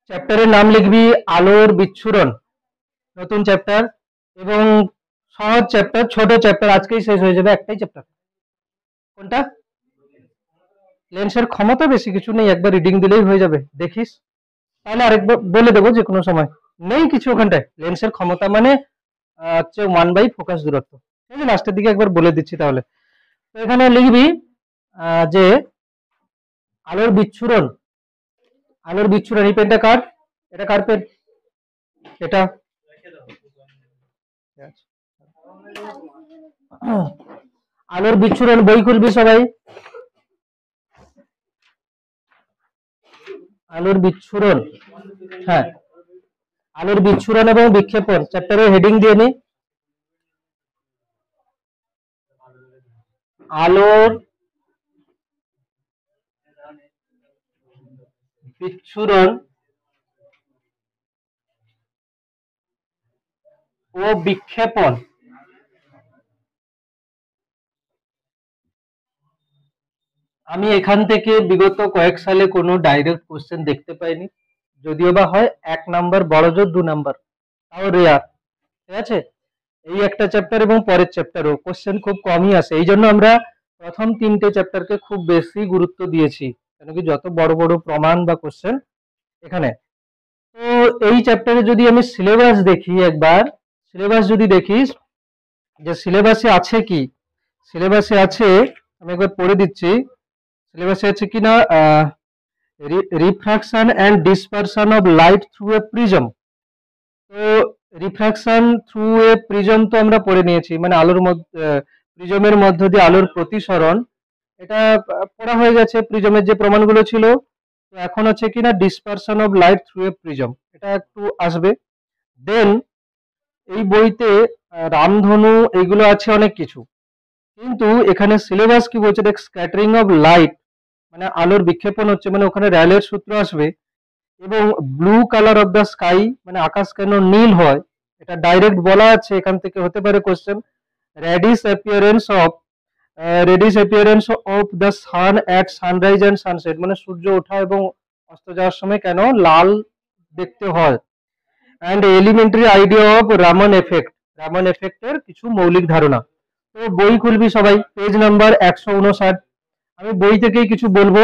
চ্যাপ্টারের নাম লিখবি আলোর বিচ্ছুরণ, নতুন চ্যাপ্টার এবং সহজ চ্যাপ্টার, ছোট চ্যাপ্টার, আজকেই শেষ হয়ে যাবে, একটাই চ্যাপ্টার। কোনটা? লেন্সের ক্ষমতা বেশি কিছু নেই, একবার রিডিং দিলেই হয়ে যাবে, দেখিস। তাহলে আরেকবার বলে দেবো যে কোনো সময়, নেই কিছু ওখানটায়। লেন্সের ক্ষমতা মানে হচ্ছে 1/, ফোকাস দূরত্ব। ঠিক আছে, লাস্টের দিকে একবার বলে দিচ্ছি। তাহলে তো এখানে লিখবি যে আলোর বিচ্ছুরণ, আলোর বিচ্ছুরণ। এই পেনটা কার? এটা কার পেন? এটা। আলোর বিচ্ছুরণ বই খুলবি সবাই। আলোর বিচ্ছুরণ, হ্যাঁ, আলোর বিচ্ছুরণ এবং বিক্ষেপণ চ্যাপ্টারের হেডিং দিয়ে নি। আলোর বিচ্ছুরণ ও বিক্ষেপণ। আমি এখান থেকে বিগত কয়েক সালে কোনো ডাইরেক্ট কোশ্চেন দেখতে পাইনি, যদিও বা হয় 1 নাম্বার, বড় জোর 2 নাম্বার, তাও রেয়ার। ঠিক আছে, এই একটা চ্যাপ্টার এবং পরের চ্যাপ্টারও কোশ্চেন খুব কমই আসে। এই জন্য আমরা প্রথম 3টে চ্যাপ্টারকে খুব বেশি গুরুত্ব দিয়েছি, কেন কি যত বড় বড় প্রমাণ বা কোশ্চেন এখানে। তো এই চ্যাপ্টারে যদি আমি সিলেবাস দেখি একবার, সিলেবাস যদি দেখিস যে সিলেবাসে আছে কি, সিলেবাসে আছে, আমি একবার পড়ে দিচ্ছি। সিলেবাসে আছে কিনা, refraction and dispersion of light through a prism. তো রিফ্রাকশন থ্রু এ প্রিজম তো আমরা পড়ে নিয়েছি, মানে আলোর মধ্যে, প্রিজমের মধ্য দিয়ে আলোর প্রতিসরণ, এটা পড়া হয়ে গেছে। প্রিজমের যে প্রমাণগুলো ছিল, তো এখন হচ্ছে কিনা dispersion of light through a prism, এটা একটু আসবে। দেন এই বইতে রামধনু এগুলো আছে অনেক কিছু, কিন্তু এখানে সিলেবাস কি বলছে দেখ, স্ক্যাটারিং অফ লাইট মানে আলোর বিক্ষেপণ হচ্ছে, মানে ওখানে র্যালের সূত্র আসবে। এবং blue colour of the sky মানে আকাশ কেন নীল হয়, এটা ডাইরেক্ট বলা আছে, এখান থেকে হতে পারে question. Reddish appearance of, reddish appearance of the sun at sunrise and sunset, মানে সূর্য ওঠা এবং অস্ত যাওয়ার সময় কেন লাল দেখতে হয়। And elementary idea of Raman effect, Raman এফেক্টের কিছু মৌলিক ধারণা। তো বই খুলবি সবাই, পেজ নাম্বার 159। আমি বই থেকেই কিছু বলবো,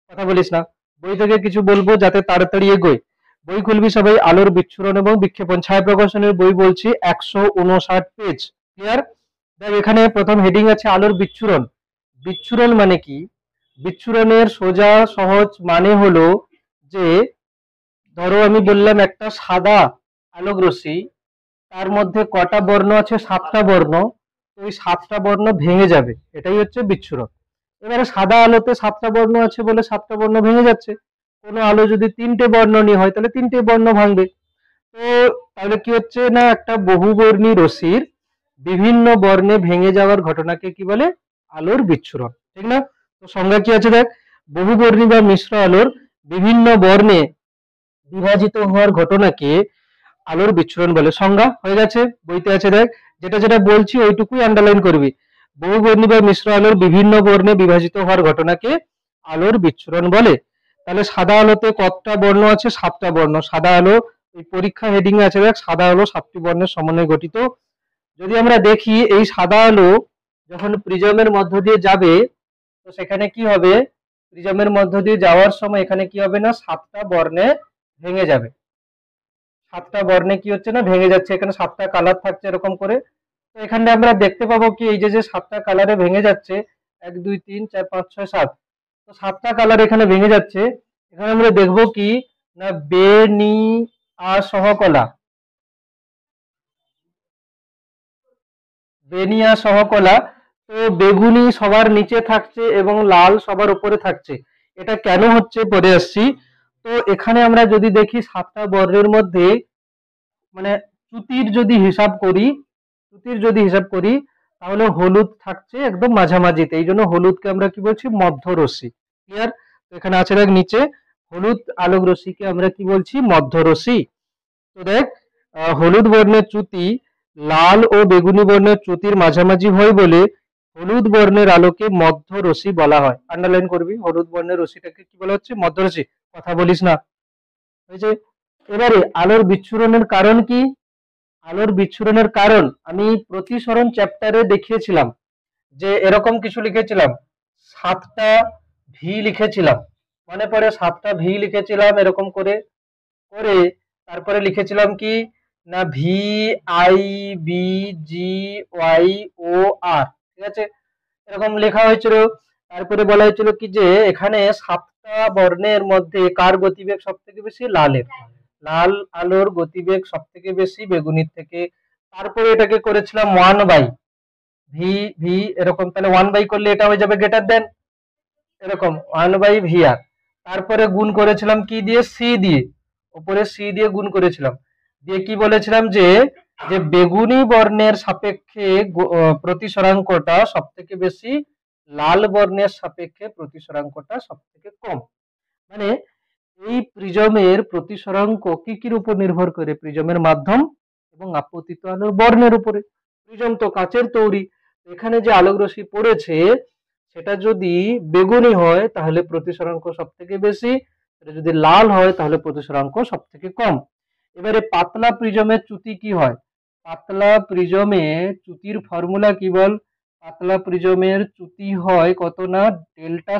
কথা বলিস না, বই থেকে কিছু বলবো যাতে তাড়াতাড়ি এগোয়। বই খুলবি সবাই, আলোর বিচ্ছুরণ এবং বিক্ষেপণ, ছায়া প্রকাশনের বই বলছি, 159 পেজ। ক্লিয়ার? দেখ এখানে প্রথম হেডিং আছে আলোর বিচ্ছুরণ। বিচ্ছুরণ মানে কি? বিচ্ছুরণের সোজা সহজ মানে হলো যে, ধরো আমি বললাম একটা সাদা আলোক রশ্মি, তার মধ্যে কটা বর্ণ আছে? 7টা বর্ণ। তো ওই 7টা বর্ণ ভেঙে যাবে, এটাই হচ্ছে বিচ্ছুরণ। এবারে সাদা আলোতে 7টা বর্ণ আছে বলে 7টা বর্ণ ভেঙে যাচ্ছে। কোনো আলো যদি 3টে বর্ণ নিয়ে হয়, তাহলে 3টে বর্ণ ভাঙবে। তো তাহলে কি হচ্ছে না, একটা বহুবর্ণী রশ্মির বিভিন্ন বর্ণে ভেঙে যাওয়ার ঘটনাকে কি বলে? আলোর বিচ্ছুরণ। ঠিক না? তো সংজ্ঞা কি আছে দেখ, বহুবর্ণী বা মিশ্র আলোর বিভিন্ন বর্ণে বিভাজিত হওয়ার ঘটনাকে আলোর বিচ্ছুরণ বলে। সংজ্ঞা হয়ে গেছে, বইতে আছে দেখ, যেটা যেটা বলছি ওইটুকুই আন্ডারলাইন করবি। বহুবর্ণী বা মিশ্র আলোর বিভিন্ন বর্ণে বিভাজিত হওয়ার ঘটনাকে আলোর বিচ্ছুরণ বলে। তাহলে সাদা আলোতে কতটা বর্ণ আছে? 7টা বর্ণ। সাদা আলো, এই পরীক্ষা হেডিং আছে দেখ, সাদা আলো 7টি বর্ণের সমন্বয়ে গঠিত। যদি আমরা দেখি এই সাদা আলো যখন প্রিজমের মধ্য দিয়ে যাবে, তো সেখানে কি হবে? প্রিজমের মধ্য দিয়ে যাওয়ার সময় এখানে কি হবে না, 7টা বর্ণে ভেঙে যাবে। 7টা বর্ণে কি হচ্ছে না, ভেঙে যাচ্ছে। এখানে 7টা কালার থাকছে এরকম করে। তো এখানে আমরা দেখতে পাবো কি, এই যে 7টা কালারে ভেঙে যাচ্ছে, 1 2 3 4 5 6 7, তো 7টা কালার এখানে ভেঙে যাচ্ছে। এখানে আমরা দেখবো কি না, বেনি সহকলা, বেনিয়া সহকলা। তো বেগুনি সবার নিচে থাকছে এবং লাল সবার উপরে থাকছে। এটা কেন হচ্ছে পরে আসছি। তো এখানে আমরা যদি দেখি 7টা বর্ণের মধ্যে, মানে চ্যুতির যদি হিসাব করি, চ্যুতির যদি হিসাব করি, তাহলে হলুদ থাকছে একদম মাঝামাঝিতে। এই জন্য হলুদকে আমরা কি বলছি? মধ্যরশ্মি। ক্লিয়ার? তো এখানে আছে দেখ নিচে, হলুদ আলোক রশ্মিকে আমরা কি বলছি? মধ্যরশ্মি। তো দেখ, হলুদ বর্ণের চ্যুতি লাল ও বেগুনি বর্ণের চ্যুতির মাঝামাঝি হয় বলে হলুদ বর্ণের আলোকে মধ্যরশ্মি বলা হয়। আন্ডারলাইন করবি, হলুদ বর্ণের রশ্মিটাকে কি বলা হচ্ছে? মধ্যরশ্মি। কথা বলিস না। হয়েছে। এবারে আলোর বিচ্ছুরণের কারণ কি? আলোর বিচ্ছুরণের কারণ আমি প্রতিসরণ চ্যাপ্টারে দেখিয়েছিলাম যে এরকম কিছু লিখেছিলাম, 7টা ভি লিখেছিলাম, মনে পড়ে? 7টা ভি লিখেছিলাম এরকম করে করে তারপরে লিখেছিলাম কি না, V I B G Y O R, ঠিক আছে, এরকম লেখা হয়েছিল। তারপরে বলা হয়েছিল কি যে এখানে 7টা বর্ণের মধ্যে কার গতিবেগ সব থেকে বেশি? লালের। লাল আলোর গতিবেগ সব থেকে বেশি বেগুনির থেকে। তারপরে এটাকে করেছিলাম 1/, ভি ভি এরকম, তাহলে 1/, করলে এটা হয়ে যাবে গ্রেটার দেন, এরকম 1/ভি আর। তারপরে গুণ করেছিলাম কি দিয়ে? সি দিয়ে, উপরে সি দিয়ে গুণ করেছিলাম, দিয়ে কি বলেছিলাম যে যে বেগুনি বর্ণের সাপেক্ষে প্রতিসরাঙ্কটা সব থেকে বেশি, লাল বর্ণের সাপেক্ষে প্রতিসরাঙ্কটা সব থেকে কম। মানে এই প্রিজমের প্রতিসরাঙ্ক কি কির উপর নির্ভর করে? প্রিজমের মাধ্যম এবং আপতিত আলোর বর্ণের উপরে। প্রিজম তো কাচের তৈরি, এখানে যে আলোক রশ্মি পড়েছে সেটা যদি বেগুনি হয় তাহলে প্রতিসরাঙ্ক সব থেকে বেশি, এটা যদি লাল হয় তাহলে প্রতিসরাঙ্ক সব থেকে কম। এবারে পাতলা প্রিজমের চ্যুতি কি হয়? পাতলা প্রিজমে চ্যুতির ফর্মুলা কি বল? পাতলা প্রিজমের চ্যুতি হয় কত না, ডেল্টা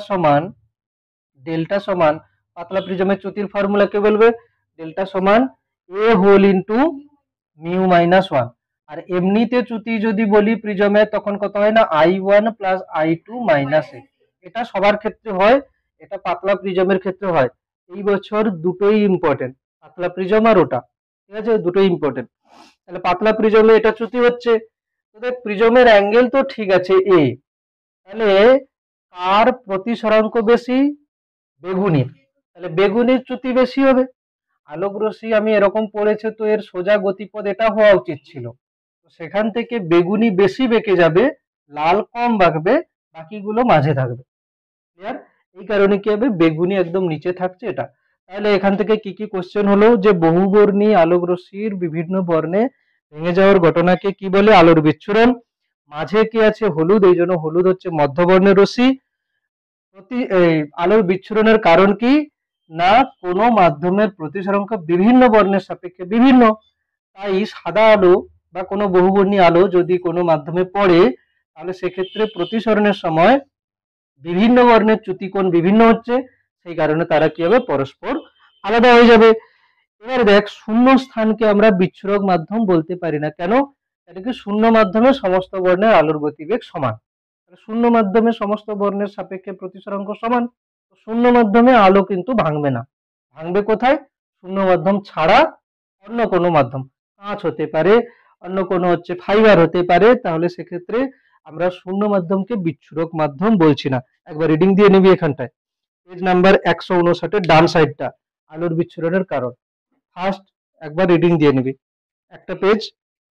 সমান পাতলা প্রিজমের চ্যুতির ফর্মুলা কে বলবে? ডেল্টা সমান A whole into mu minus one. আর এমনিতে চ্যুতি যদি বলি প্রিজমে তখন কত হয় না, I1 প্লাস I2 মাইনাস এ। এটা সবার ক্ষেত্রে হয়, এটা পাতলা প্রিজমের ক্ষেত্রে হয়। এই বছর দুটোই ইম্পর্টেন্ট, পাতলা প্রিজম আর ওটা, ঠিক আছে, দুটোই ইম্পর্টেন্ট। তাহলে পাতলা প্রিজমে এটা চ্যুতি হচ্ছে, প্রিজমের অ্যাঙ্গেল তো ঠিক আছে এ, তাহলে কার প্রতিসরাঙ্ক বেশি? বেগুনির, তাহলে বেগুনির চ্যুতি বেশি হবে। আলোক রশ্মি আমি এরকম পড়েছে তো এর সোজা গতিপথ এটা হওয়া উচিত ছিল, তো সেখান থেকে বেগুনি বেশি বেঁকে যাবে, লাল কম বাঁকবে, বাকিগুলো মাঝে থাকবে। ক্লিয়ার? এই কারণে কি হবে, বেগুনি একদম নিচে থাকছে এটা। তাহলে এখান থেকে কি কি কোশ্চেন হলো, যে বহুবর্ণী আলোক রশ্মির বিভিন্ন বর্ণে ভেঙে যাওয়ার ঘটনাকে কি বলে? আলোর বিচ্ছুরণ। মাঝে কি আছে? হলুদ, এই জন্য হলুদ হচ্ছে মধ্যবর্ণের রশ্মি। আলোর বিচ্ছুরণের কারণ কি না, কোন মাধ্যমের প্রতিসরাঙ্ক বিভিন্ন বর্ণের সাপেক্ষে বিভিন্ন, তাই সাদা আলো বা কোনো বহুবর্ণী আলো যদি কোনো মাধ্যমে পড়ে তাহলে সেক্ষেত্রে প্রতিসরণের সময় বিভিন্ন বর্ণের চ্যুতিকোণ বিভিন্ন হচ্ছে, সেই কারণে তারা কি হবে? পরস্পর আলাদা হয়ে যাবে। এবার দেখ, শূন্য স্থানকে আমরা বিচ্ছুরক মাধ্যম বলতে পারি না, কেন? এটাকে শূন্য মাধ্যমে সমস্ত বর্ণের আলোর গতিবেগ সমান, শূন্য মাধ্যমে সমস্ত বর্ণের সাপেক্ষে প্রতিসরাঙ্ক সমান, শূন্য মাধ্যমে আলো কিন্তু ভাঙবে না। ভাঙবে কোথায়? শূন্য মাধ্যম ছাড়া অন্য কোনো মাধ্যম, কাঁচ হতে পারে, অন্য কোনো হচ্ছে ফাইবার হতে পারে, তাহলে সেক্ষেত্রে আমরা শূন্য মাধ্যমকে বিচ্ছুরক মাধ্যম বলছি না। একবার রিডিং দিয়ে নিবি এখানটায়, পেজ নাম্বার 159 ডান সাইডটা, আলোর বিচ্ছুরণের কারণ। ফার্স্ট একবার রিডিং দিয়ে নিবি, একটা পেজ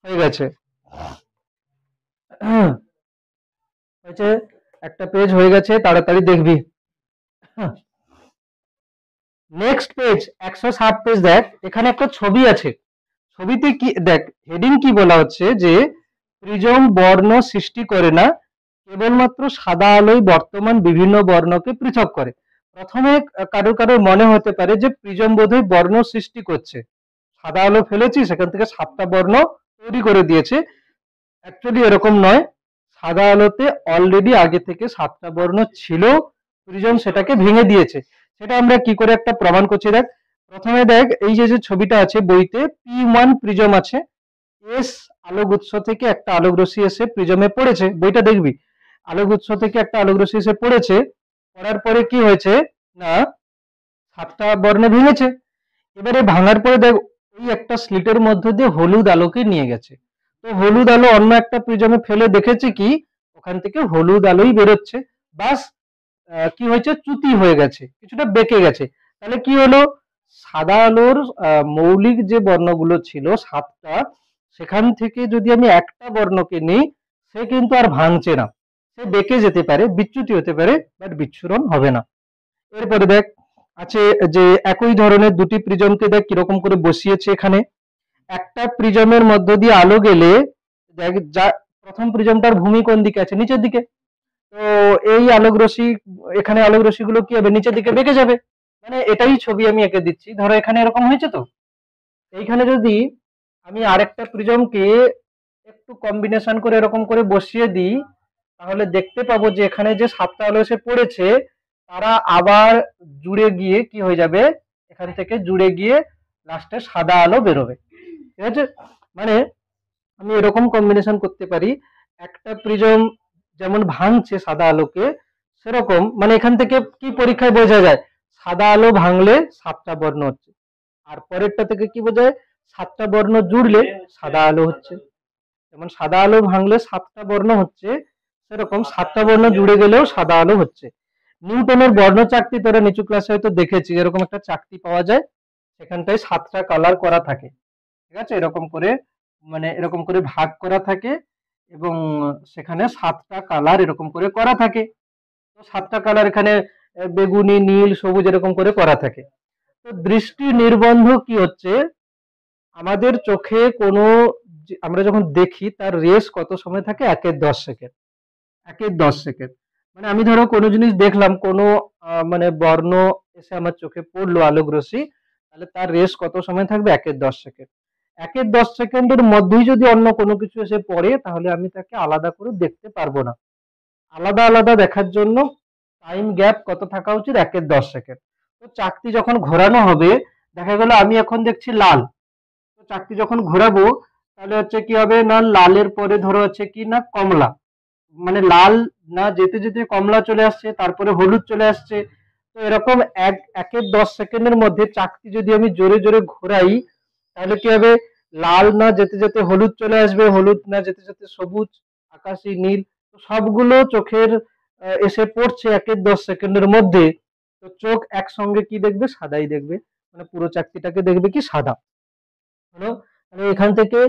হয়ে গেছে, হয়েছে, একটা পেজ হয়ে গেছে, তাড়াতাড়ি দেখবি। নেক্সট পেজ 160 পেজ, দেখ এখানে একটা ছবি আছে, ছবিতে কি দেখ, হেডিং কি বলা হচ্ছে যে প্রিজম বর্ণ সৃষ্টি করে না, কেবলমাত্র সাদা আলোই বর্তমান বিভিন্ন বর্ণকে পৃথক করে। প্রথমে কারোর কারোর মনে হতে পারে যে প্রিজম বোধহয় বর্ণ সৃষ্টি করছে, সাদা আলো ফেলেছি সেখান থেকে 7টা বর্ণ তৈরি করে দিয়েছে। অ্যাকচুয়ালি এরকম নয়, সাদা আলোতে অলরেডি আগে থেকে 7টা বর্ণ ছিল, প্রিজম সেটাকে ভেঙে দিয়েছে। সেটা আমরা কি করে একটা প্রমাণ করছি, দেখ প্রথমে দেখ, এই যে যে ছবিটা আছে বইতে, P1 প্রিজম আছে, এস আলোক উৎস থেকে একটা আলোক রশ্মি এসে প্রিজমে পড়েছে, বইটা দেখবি, আলোক উৎস থেকে একটা আলোক রশ্মি এসে পড়েছে, পড়ার পরে কি হয়েছে না 7টা বর্ণে ভেঙেছে। এবারে ভাঙার পরে দেখ ওই একটা স্লিটের মধ্য দিয়ে হলুদ আলোকে নিয়ে গেছে, তো হলুদ আলো অন্য একটা প্রিজমে ফেলে দেখেছে কি ওখান থেকে হলুদ আলোই বেরোচ্ছে, বাস কি হয়েছে, চ্যুতি হয়ে গেছে, কিছুটা বেঁকে গেছে। তাহলে কি হলো, সাদা আলোর মৌলিক যে বর্ণগুলো ছিল 7টা, সেখান থেকে যদি আমি একটা বর্ণকে নিই সে কিন্তু আর ভাঙছে না, সে বেঁকে যেতে পারে, বিচ্যুতি হতে পারে, বাট বিচ্ছুরণ হবে না। এরপরে দেখ আছে যে একই ধরনের দুটি প্রিজমকে দেখ কিরকম করে বসিয়েছে এখানে, একটা প্রিজমের মধ্য দিয়ে আলো গেলে দেখ, যা প্রথম প্রিজমটার ভূমি কোন দিকে আছে, নিচের দিকে, তো এই আলোক রশ্মি, এখানে আলোক রশ্মিগুলো কি হবে, নিচের দিকে বেঁকে যাবে, মানে এটাই ছবি আমি এঁকে দিচ্ছি, ধরো এখানে এরকম হয়েছে তো, এইখানে যদি আমি আরেকটা প্রিজমকে একটু কম্বিনেশন করে এরকম করে বসিয়ে দিই, তাহলে দেখতে পাবো যে এখানে যে সাতটা আলো এসে পড়েছে তারা আবার জুড়ে গিয়ে কি হয়ে যাবে, এখান থেকে জুড়ে গিয়ে লাস্টে সাদা আলো বেরোবে। ঠিক আছে, মানে আমি এরকম কম্বিনেশন করতে পারি, একটা প্রিজম যেমন ভাঙছে সাদা আলোকে, সেরকম মানে এখান থেকে কি পরীক্ষায় বোঝা যায়, সাদা আলো ভাঙলে সাতটা বর্ণ হচ্ছে, আর পরেরটা থেকে কি বোঝায়, সাতটা বর্ণ জুড়লে সাদা আলো হচ্ছে। যেমন সাদা আলো ভাঙলে সাতটা বর্ণ হচ্ছে, সেরকম সাতটা বর্ণ জুড়ে গেলেও সাদা আলো হচ্ছে। নিউটনের বর্ণ চাকতি তোরা নিচু ক্লাসে হয়তো দেখেছি, এরকম একটা চাকতি পাওয়া যায়, সেখানটায় সাতটা কালার করা থাকে। ঠিক আছে, এরকম করে মানে এরকম করে ভাগ করা থাকে, এবং সেখানে সাতটা কালার এরকম করে করা থাকে। তো সাতটা কালার এখানে বেগুনি, নীল, সবুজ এরকম করে করা থাকে। তো দৃষ্টি নির্বন্ধ কি হচ্ছে, আমাদের চোখে কোনো আমরা যখন দেখি তার রেস কত সময় থাকে, 1/10 সেকেন্ড। 1/10 সেকেন্ড মানে আমি ধরো কোনো জিনিস দেখলাম, কোনো মানে বর্ণ এসে আমার চোখে পড়লো আলোক রশ্মি, তাহলে তার রেস কত সময় থাকবে, 1/10 সেকেন্ড। 1/10 সেকেন্ডের মধ্যেই যদি অন্য কোনো কিছু এসে পড়ে, তাহলে আমি তাকে আলাদা করে দেখতে পারবো না। আলাদা আলাদা দেখার জন্য টাইম গ্যাপ কত থাকা উচিত, 1/10 সেকেন্ড। তো চাকতি যখন ঘোরানো হবে, দেখা গেল আমি এখন দেখছি লাল, তো চাকতি যখন ঘোরাবো তাহলে হচ্ছে কি হবে না, লালের পরে ধরো হচ্ছে কি না কমলা, মানে লাল না যেতে যেতে কমলা চলে আসছে, তারপরে হলুদ চলে আসছে। তো এরকম 1/10 সেকেন্ডের মধ্যে চাকতি যদি আমি জোরে জোরে ঘোরাই, তাহলে কি হবে, লাল না যেতে যেতে হলুদ চলে আসবে, হলুদ না যেতে যেতে সবুজ, আকাশি, নীল, তো সবগুলো চোখের এসে পড়ছে 1/10 সেকেন্ডের মধ্যে। তো চোখ একসঙ্গে কি দেখবে, সাদাই দেখবে, মানে পুরো চাকতিটাকে দেখবে কি সাদা হলো। মানে এখান থেকে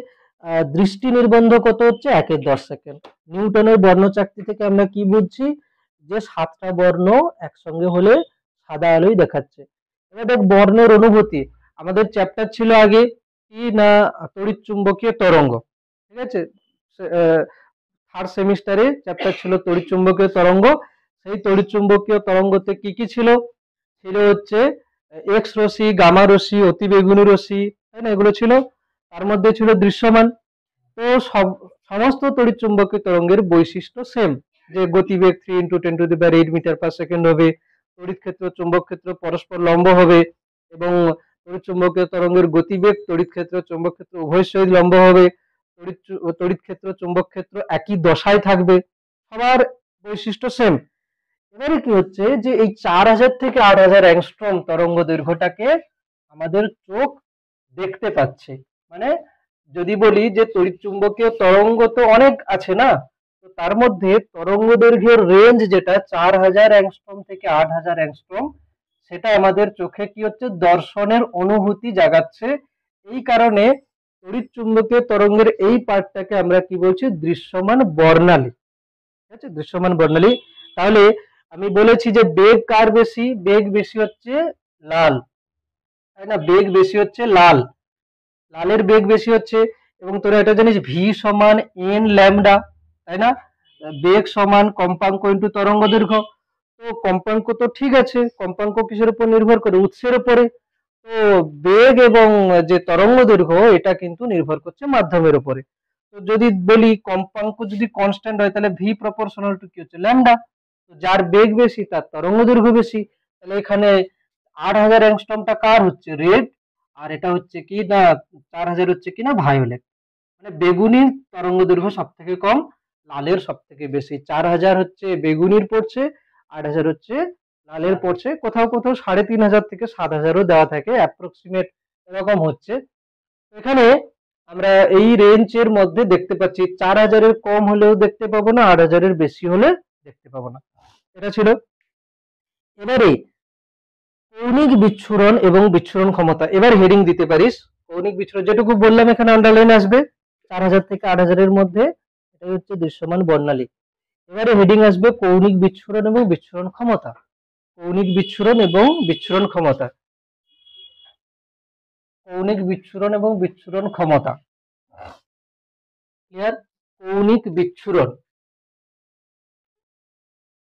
দৃষ্টি নির্বন্ধ কত হচ্ছে, 1/10 সেকেন্ড। নিউটনের বর্ণচাকতি থেকে আমরা কি বুঝছি, যে সাতটা বর্ণ একসঙ্গে হলে সাদা আলোই দেখাচ্ছে। এবার দেখ বর্ণের অনুভূতি, আমাদের চ্যাপ্টার ছিল আগে কি না, তড়িৎ চুম্বকীয় তরঙ্গ। ঠিক আছে, থার্ড সেমিস্টারে চ্যাপ্টার ছিল তড়িৎ চুম্বকীয় তরঙ্গ। সেই তড়িৎ চুম্বকীয় তরঙ্গতে কি কি ছিল, ছিল হচ্ছে এক্স রশ্মি, গামা রশ্মি, অতিবেগুনি রশ্মি, তাই না, এগুলো ছিল। তার মধ্যে ছিল দৃশ্যমান। তো সমস্ত তড়িৎ চুম্বকীয় তরঙ্গের বৈশিষ্ট্য সেম, যে গতিবেগ 3 × 10⁸ হবে, তড়িৎ ক্ষেত্র চুম্বক ক্ষেত্র পরস্পর লম্ব হবে, এবং তড়িৎ চুম্বকীয় তরঙ্গের গতিবেগ তড়িৎ ক্ষেত্র চুম্বক ক্ষেত্র উভয়ের সহিত লম্ব হবে, তড়িৎ ক্ষেত্র চুম্বক ক্ষেত্র একই দশায় থাকবে, সবার বৈশিষ্ট্য সেম। এবারে কি হচ্ছে, যে এই 4000 থেকে 8000 অ্যাংস্ট্রম তরঙ্গ দৈর্ঘ্যটাকে আমাদের চোখ দেখতে পাচ্ছে। মানে যদি বলি যে তড়িৎ চুম্বকীয় তরঙ্গ তো অনেক আছে না, তো তার মধ্যে তরঙ্গ দৈর্ঘ্যের রেঞ্জ যেটা 4000 অ্যাংস্ট্রম থেকে 8000 অ্যাংস্ট্রম, সেটা আমাদের চোখে কি হচ্ছে, দর্শনের অনুভূতি জাগাচ্ছে। এই কারণে তড়িৎ চুম্বকীয় তরঙ্গের এই পার্টটাকে আমরা কি বলছি, দৃশ্যমান বর্ণালী। ঠিক আছে, দৃশ্যমান বর্ণালী। তাহলে আমি বলেছি যে বেগ কার বেশি, বেগ বেশি হচ্ছে লাল, তাই না, বেগ বেশি হচ্ছে লাল, লালের বেগ বেশি হচ্ছে। এবং তোরা এটা জানিস ভি সমান এন ল্যামডা, তাই না, বেগ সমান কম্পাঙ্ক ইন্টু তরঙ্গ দৈর্ঘ্য। তো কম্পাঙ্ক তো ঠিক আছে, কম্পাঙ্ক কিসের উপর নির্ভর করে, উৎসের উপরে। তো বেগ এবং যে তরঙ্গ দৈর্ঘ্য এটা কিন্তু নির্ভর করছে মাধ্যমের উপরে। তো যদি বলি কম্পাঙ্ক যদি কনস্ট্যান্ট হয়, তাহলে ভি প্রপোর্শনাল টু কি হচ্ছে, ল্যামডা। তো যার বেগ বেশি তার তরঙ্গ দৈর্ঘ্য বেশি। তাহলে এখানে 8000 অ্যাংস্ট্রমটা কার হচ্ছে, রেড, আর এটা হচ্ছে কি না 4000 হচ্ছে কি না ভায়োলেট। মানে বেগুনির তরঙ্গ দৈর্ঘ্য সব থেকে কম, লালের সব থেকে বেশি। 4000 হচ্ছে বেগুনির পড়ছে, 8000 হচ্ছে লালের পড়ছে। কোথাও কোথাও 3500 থেকে 7000ও দেওয়া থাকে, অ্যাপ্রক্সিমেট এরকম হচ্ছে। এখানে আমরা এই রেঞ্জের মধ্যে দেখতে পাচ্ছি, 4000-এর কম হলেও দেখতে পাবো না, 8000-এর বেশি হলে দেখতে পাবো না। এটা ছিল। এবারে কৌণিক বিচ্ছুরণ এবং বিচ্ছুরণ ক্ষমতা, এবার হেডিং দিতে পারিস। কৌণিক বিচ্ছুরণ যেটুকু বললাম এখানে আন্ডারলাইন আসবে, 4000 থেকে 8000-এর মধ্যে, এটাই হচ্ছে দৃশ্যমান বর্ণালী। এবারে হেডিং আসবে কৌণিক বিচ্ছুরণ এবং বিচ্ছুরণ ক্ষমতা। কৌণিক বিচ্ছুরণ এবং বিচ্ছুরণ ক্ষমতা, কৌণিক বিচ্ছুরণ এবং বিচ্ছুরণ ক্ষমতা। ক্লিয়ার? কৌণিক বিচ্ছুরণ,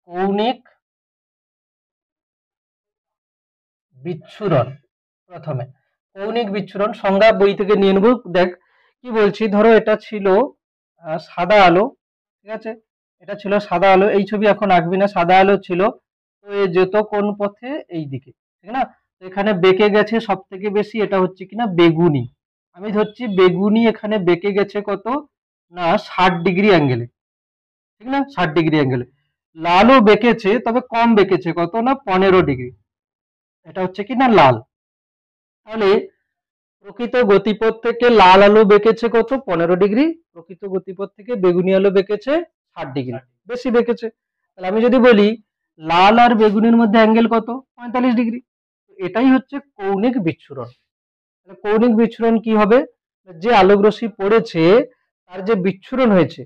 কৌণিক বিচ্ছুরণ। প্রথমে কৌণিক বিচ্ছুরণ সংজ্ঞা বই থেকে নিয়ে নেব। দেখ কি বলছি, ধরো এটা ছিল সাদা আলো, ঠিক আছে, এটা ছিল সাদা আলো, এই ছবি এখন আঁকবি না, সাদা আলো ছিল, তো এ যেত কোন পথে, এই দিকে, ঠিক না, তো এখানে বেঁকে গেছে সব থেকে বেশি, এটা হচ্ছে কিনা বেগুনি, আমি ধরছি বেগুনি এখানে বেঁকে গেছে কত না 60 ডিগ্রি অ্যাঙ্গেলে, ঠিক না, 60 ডিগ্রি অ্যাঙ্গেলে। লালও বেঁকেছে, তবে কম বেঁকেছে, কত না 15 ডিগ্রি, এটা হচ্ছে কিনা লাল। তাহলে প্রকৃত গতিপথ থেকে লাল আলো বেঁকেছে কত 15 ডিগ্রি, প্রকৃত গতিপথ থেকে বেগুনি আলো বেঁকেছে 60 ডিগ্রি, বেশি বেঁকেছে। তাহলে আমি যদি বলি লাল আর বেগুনির মধ্যে অ্যাঙ্গেল কত 45 ডিগ্রি, এটাই হচ্ছে কৌণিক বিচ্ছুরণ। কৌণিক বিচ্ছুরণ কি হবে, যে আলোক রশ্মি পড়েছে তার যে বিচ্ছুরণ হয়েছে,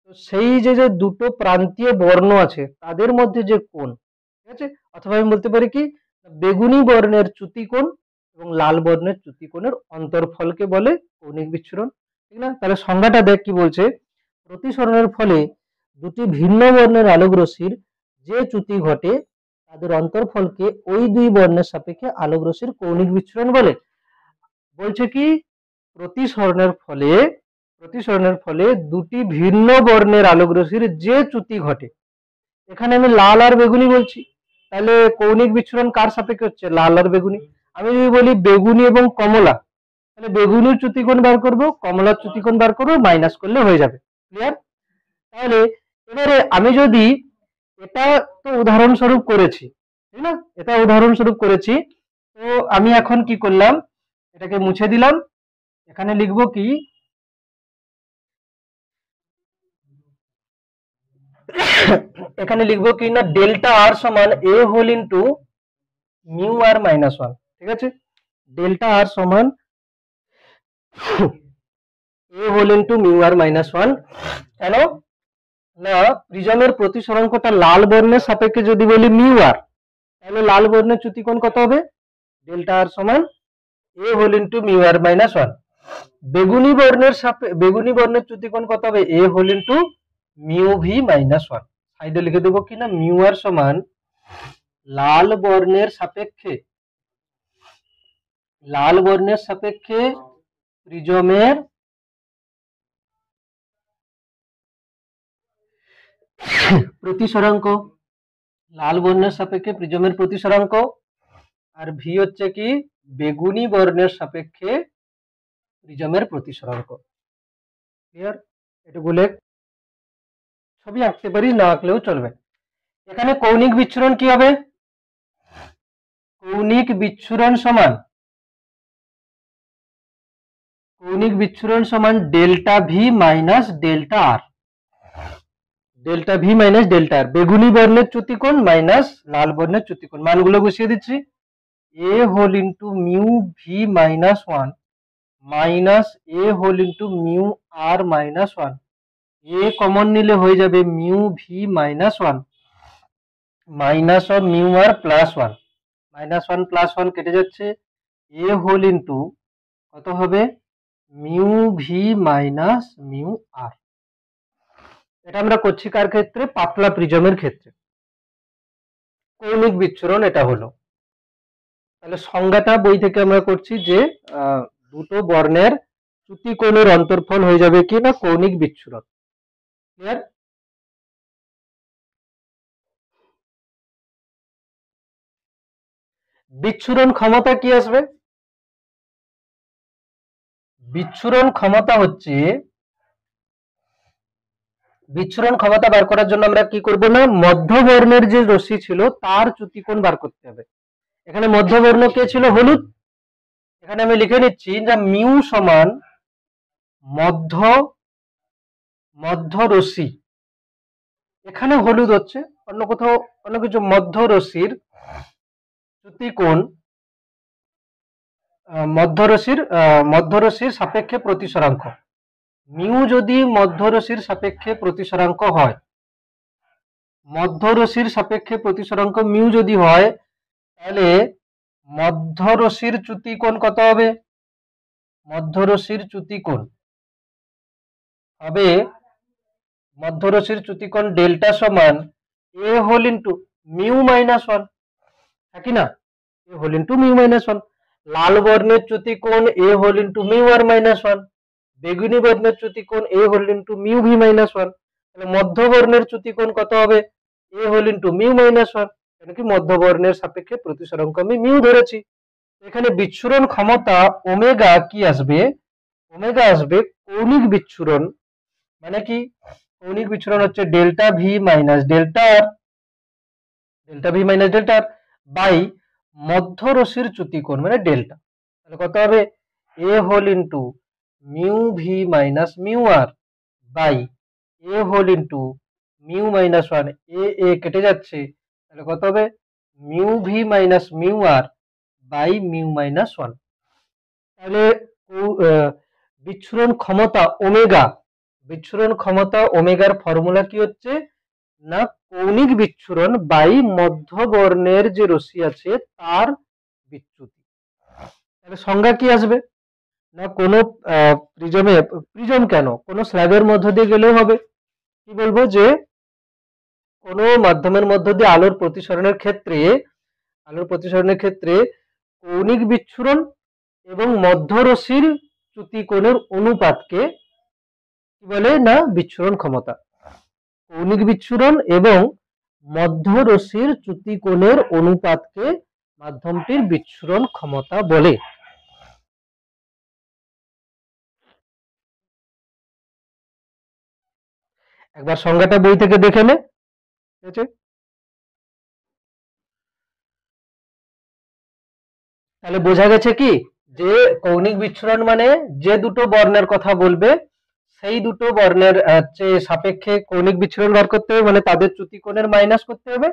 তো সেই যে যে দুটো প্রান্তীয় বর্ণ আছে তাদের মধ্যে যে কোণ, ঠিক আছে, অথবা আমি বলতে পারি কি বেগুনি বর্ণের চ্যুতিকোণ এবং লাল বর্ণের চ্যুতিকোণের অন্তর্ফলকে বলে কৌণিক বিচ্ছুরণ, ঠিক না। তাহলে সংজ্ঞাটা দেখ কি বলছে, প্রতিসরণের ফলে দুটি ভিন্ন বর্ণের আলোক রশ্মির যে চ্যুতি ঘটে তাদের অন্তর্ফলকে ওই দুই বর্ণের সাপেক্ষে আলোক রশ্মির কৌণিক বিচ্ছুরণ বলে। বলছে কি প্রতিসরণের ফলে দুটি ভিন্ন বর্ণের আলোক রশ্মির যে চ্যুতি ঘটে, এখানে আমি লাল আর বেগুনি বলছি, তাহলে কৌণিক বিচ্ছুরণ কার সাপেক্ষে হচ্ছে, লাল আর বেগুনি। আমি যদি বলি বেগুনি এবং কমলা, তাহলে বেগুনির চ্যুতিকোণ বার করব, কমলার চ্যুতিকোণ বার করব, মাইনাস করলে হয়ে যাবে, ক্লিয়ার। তাহলে এবারে আমি যদি এটা তো উদাহরণস্বরূপ করেছি, ঠিক না, এটা উদাহরণস্বরূপ করেছি, তো আমি এখন কি করলাম, এটাকে মুছে দিলাম, এখানে লিখবো কি এখানে লিখবো কি না ডেল্টা আর সমান A whole into mu R minus one, ঠিক আছে, ডেল্টা আর সমান A whole into mu R minus one. কেন না, প্রিজমের প্রতিসরাঙ্কটা লাল বর্ণের সাপেক্ষে যদি বলি মিউ আর, তাহলে লাল বর্ণের চ্যুতিকোণ কত হবে, ডেল্টা আর সমান A whole into mu R minus one. বেগুনি বর্ণের চ্যুতিকোণ কত হবে, A whole into mu V minus one. সাইডে লিখে দেবো কিনা মিউ আর সমান লাল বর্ণের সাপেক্ষে প্রিজমের প্রতিসরাঙ্ক, লাল বর্ণের সাপেক্ষে প্রিজমের প্রতিসরাঙ্ক, আর ভি হচ্ছে কি বেগুনি বর্ণের সাপেক্ষে প্রিজমের প্রতিসরাঙ্ক, ক্লিয়ার। এটুকু লেখ, ছবি আঁকতে পারি, না আঁকলেও চলবে। এখানে কৌণিক বিচ্ছুরণ কি হবে, কৌণিক বিচ্ছুরণ সমান delta V minus delta R, delta V minus delta আর, বেগুনি বর্ণের চ্যুতিকোণ মাইনাস লাল বর্ণের চ্যুতিকোণ, মানগুলো বসিয়ে দিচ্ছি, A whole into mu V minus one minus A whole into mu R minus one, A common নিলে হয়ে যাবে mu V minus one minus of mu R plus one, minus one plus one কেটে যাচ্ছে, A whole into কত হবে mu V minus mu R. এটা আমরা করছি কার ক্ষেত্রে, পাতলা প্রিজমের ক্ষেত্রে, কৌণিক বিচ্ছুরণ এটা হলো। তাহলে সংজ্ঞাটা বই থেকে আমরা করছি যে দুটো বর্ণের চ্যুতিকোণের অন্তর্ফল হয়ে যাবে কি না কৌণিক বিচ্ছুরণ, ক্লিয়ার। বিচ্ছুরণ ক্ষমতা কি আসবে, বিচ্ছুরণ ক্ষমতা বার করার জন্য আমরা কি করব না, মধ্যবর্ণের যে রশ্মি ছিল তার চ্যুতিকোণ বার করতে হবে। এখানে মধ্যবর্ণ কে ছিল, হলুদ, এখানে আমি লিখে নিচ্ছি যে মিউ সমান মধ্য রশ্মি, এখানে হলুদ হচ্ছে, অন্য কোথাও অন্য কিছু, মধ্য রশ্মির সাপেক্ষে প্রতিসরাঙ্ক, মিউ যদি মধ্য রশ্মির সাপেক্ষে প্রতিসরাঙ্ক হয়, মিউ যদি হয়, তাহলে মধ্য রশ্মির চ্যুতিকোণ কত হবে, ডেল্টা সমান A whole into mu minus one, কি না, A whole into mu minus one. লাল বর্ণের চ্যুতিকোণ A whole into mu R minus one, বেগুনি বর্ণের চ্যুতিকোণ A whole into mu V minus one. তাহলে মধ্যবর্ণের চ্যুতিকোণ কত হবে? A whole into mu minus one, কেন কি মধ্যবর্ণের সাপেক্ষে প্রতিসরাঙ্ক আমি মিউ ধরেছি। এখানে বিচ্ছুরণ ক্ষমতা ওমেগা কি আসবে? ওমেগা আসবে কৌণিক বিচ্ছুরণ, মানে কি কৌণিক বিচ্ছুরণ হচ্ছে delta V minus delta R, delta V minus delta R by মধ্যরশ্মির চ্যুতিকোণ মানে ডেল্টা। তাহলে কত হবে? A whole into mu V minus mu R by A whole into mu minus one, A কেটে যাচ্ছে, তাহলে কত হবে? Mu V minus mu R by mu minus one. তাহলে বিচ্ছুরণ ক্ষমতা ওমেগা, বিচ্ছুরণ ক্ষমতা ওমেগার ফর্মুলা কি হচ্ছে না কৌণিক বিচ্ছুরণ বাই মধ্যবর্ণের যে রশ্মি আছে তার বিচ্যুতি। তাহলে সংজ্ঞা কি আসবে না কোনো প্রিজমে, প্রিজম কেন কোনো স্ল্যাবের মধ্য দিয়ে গেলেও হবে। কি বলবো যে কোনো মাধ্যমের মধ্য দিয়ে আলোর প্রতিসরণের ক্ষেত্রে কৌণিক বিচ্ছুরণ এবং মধ্যরশ্মির চ্যুতিকোণের অনুপাতকে কি বলে না বিচ্ছুরণ ক্ষমতা। কৌণিক বিচ্ছুরণ এবং মধ্যরশ্মির চ্যুতিকোণের অনুপাতকে মাধ্যমটির বিচ্ছুরণ ক্ষমতা বলে। একবার সংজ্ঞাটা বই থেকে দেখে নে, ঠিক আছে? তাহলে বোঝা গেছে কি যে কৌণিক বিচ্ছুরণ মানে যে দুটো বর্ণের কথা বলবে সেই দুটো বর্ণের সাপেক্ষে কৌণিক বিচ্ছুরণ বার করতে হবে, মানে তাদের চ্যুতিকোণের মাইনাস করতে হবে।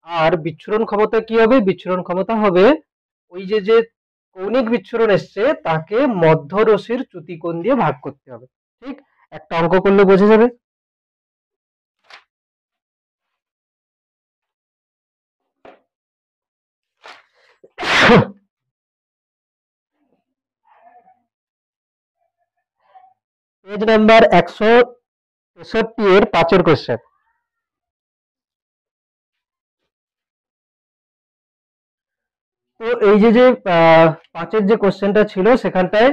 আর বিচ্ছুরণ ক্ষমতা কি হবে? বিচ্ছুরণ ক্ষমতা হবে ওই যে কৌণিক বিচ্ছুরণ এসছে তাকে মধ্যরশ্মির চ্যুতিকোণ দিয়ে ভাগ করতে হবে। ঠিক, একটা অঙ্ক করলে বোঝা যাবে। পেজ নাম্বার 163 এর 5 কোশ্চেন। তো এই যে 5 যে কোশ্চেনটা ছিল সেখানটায়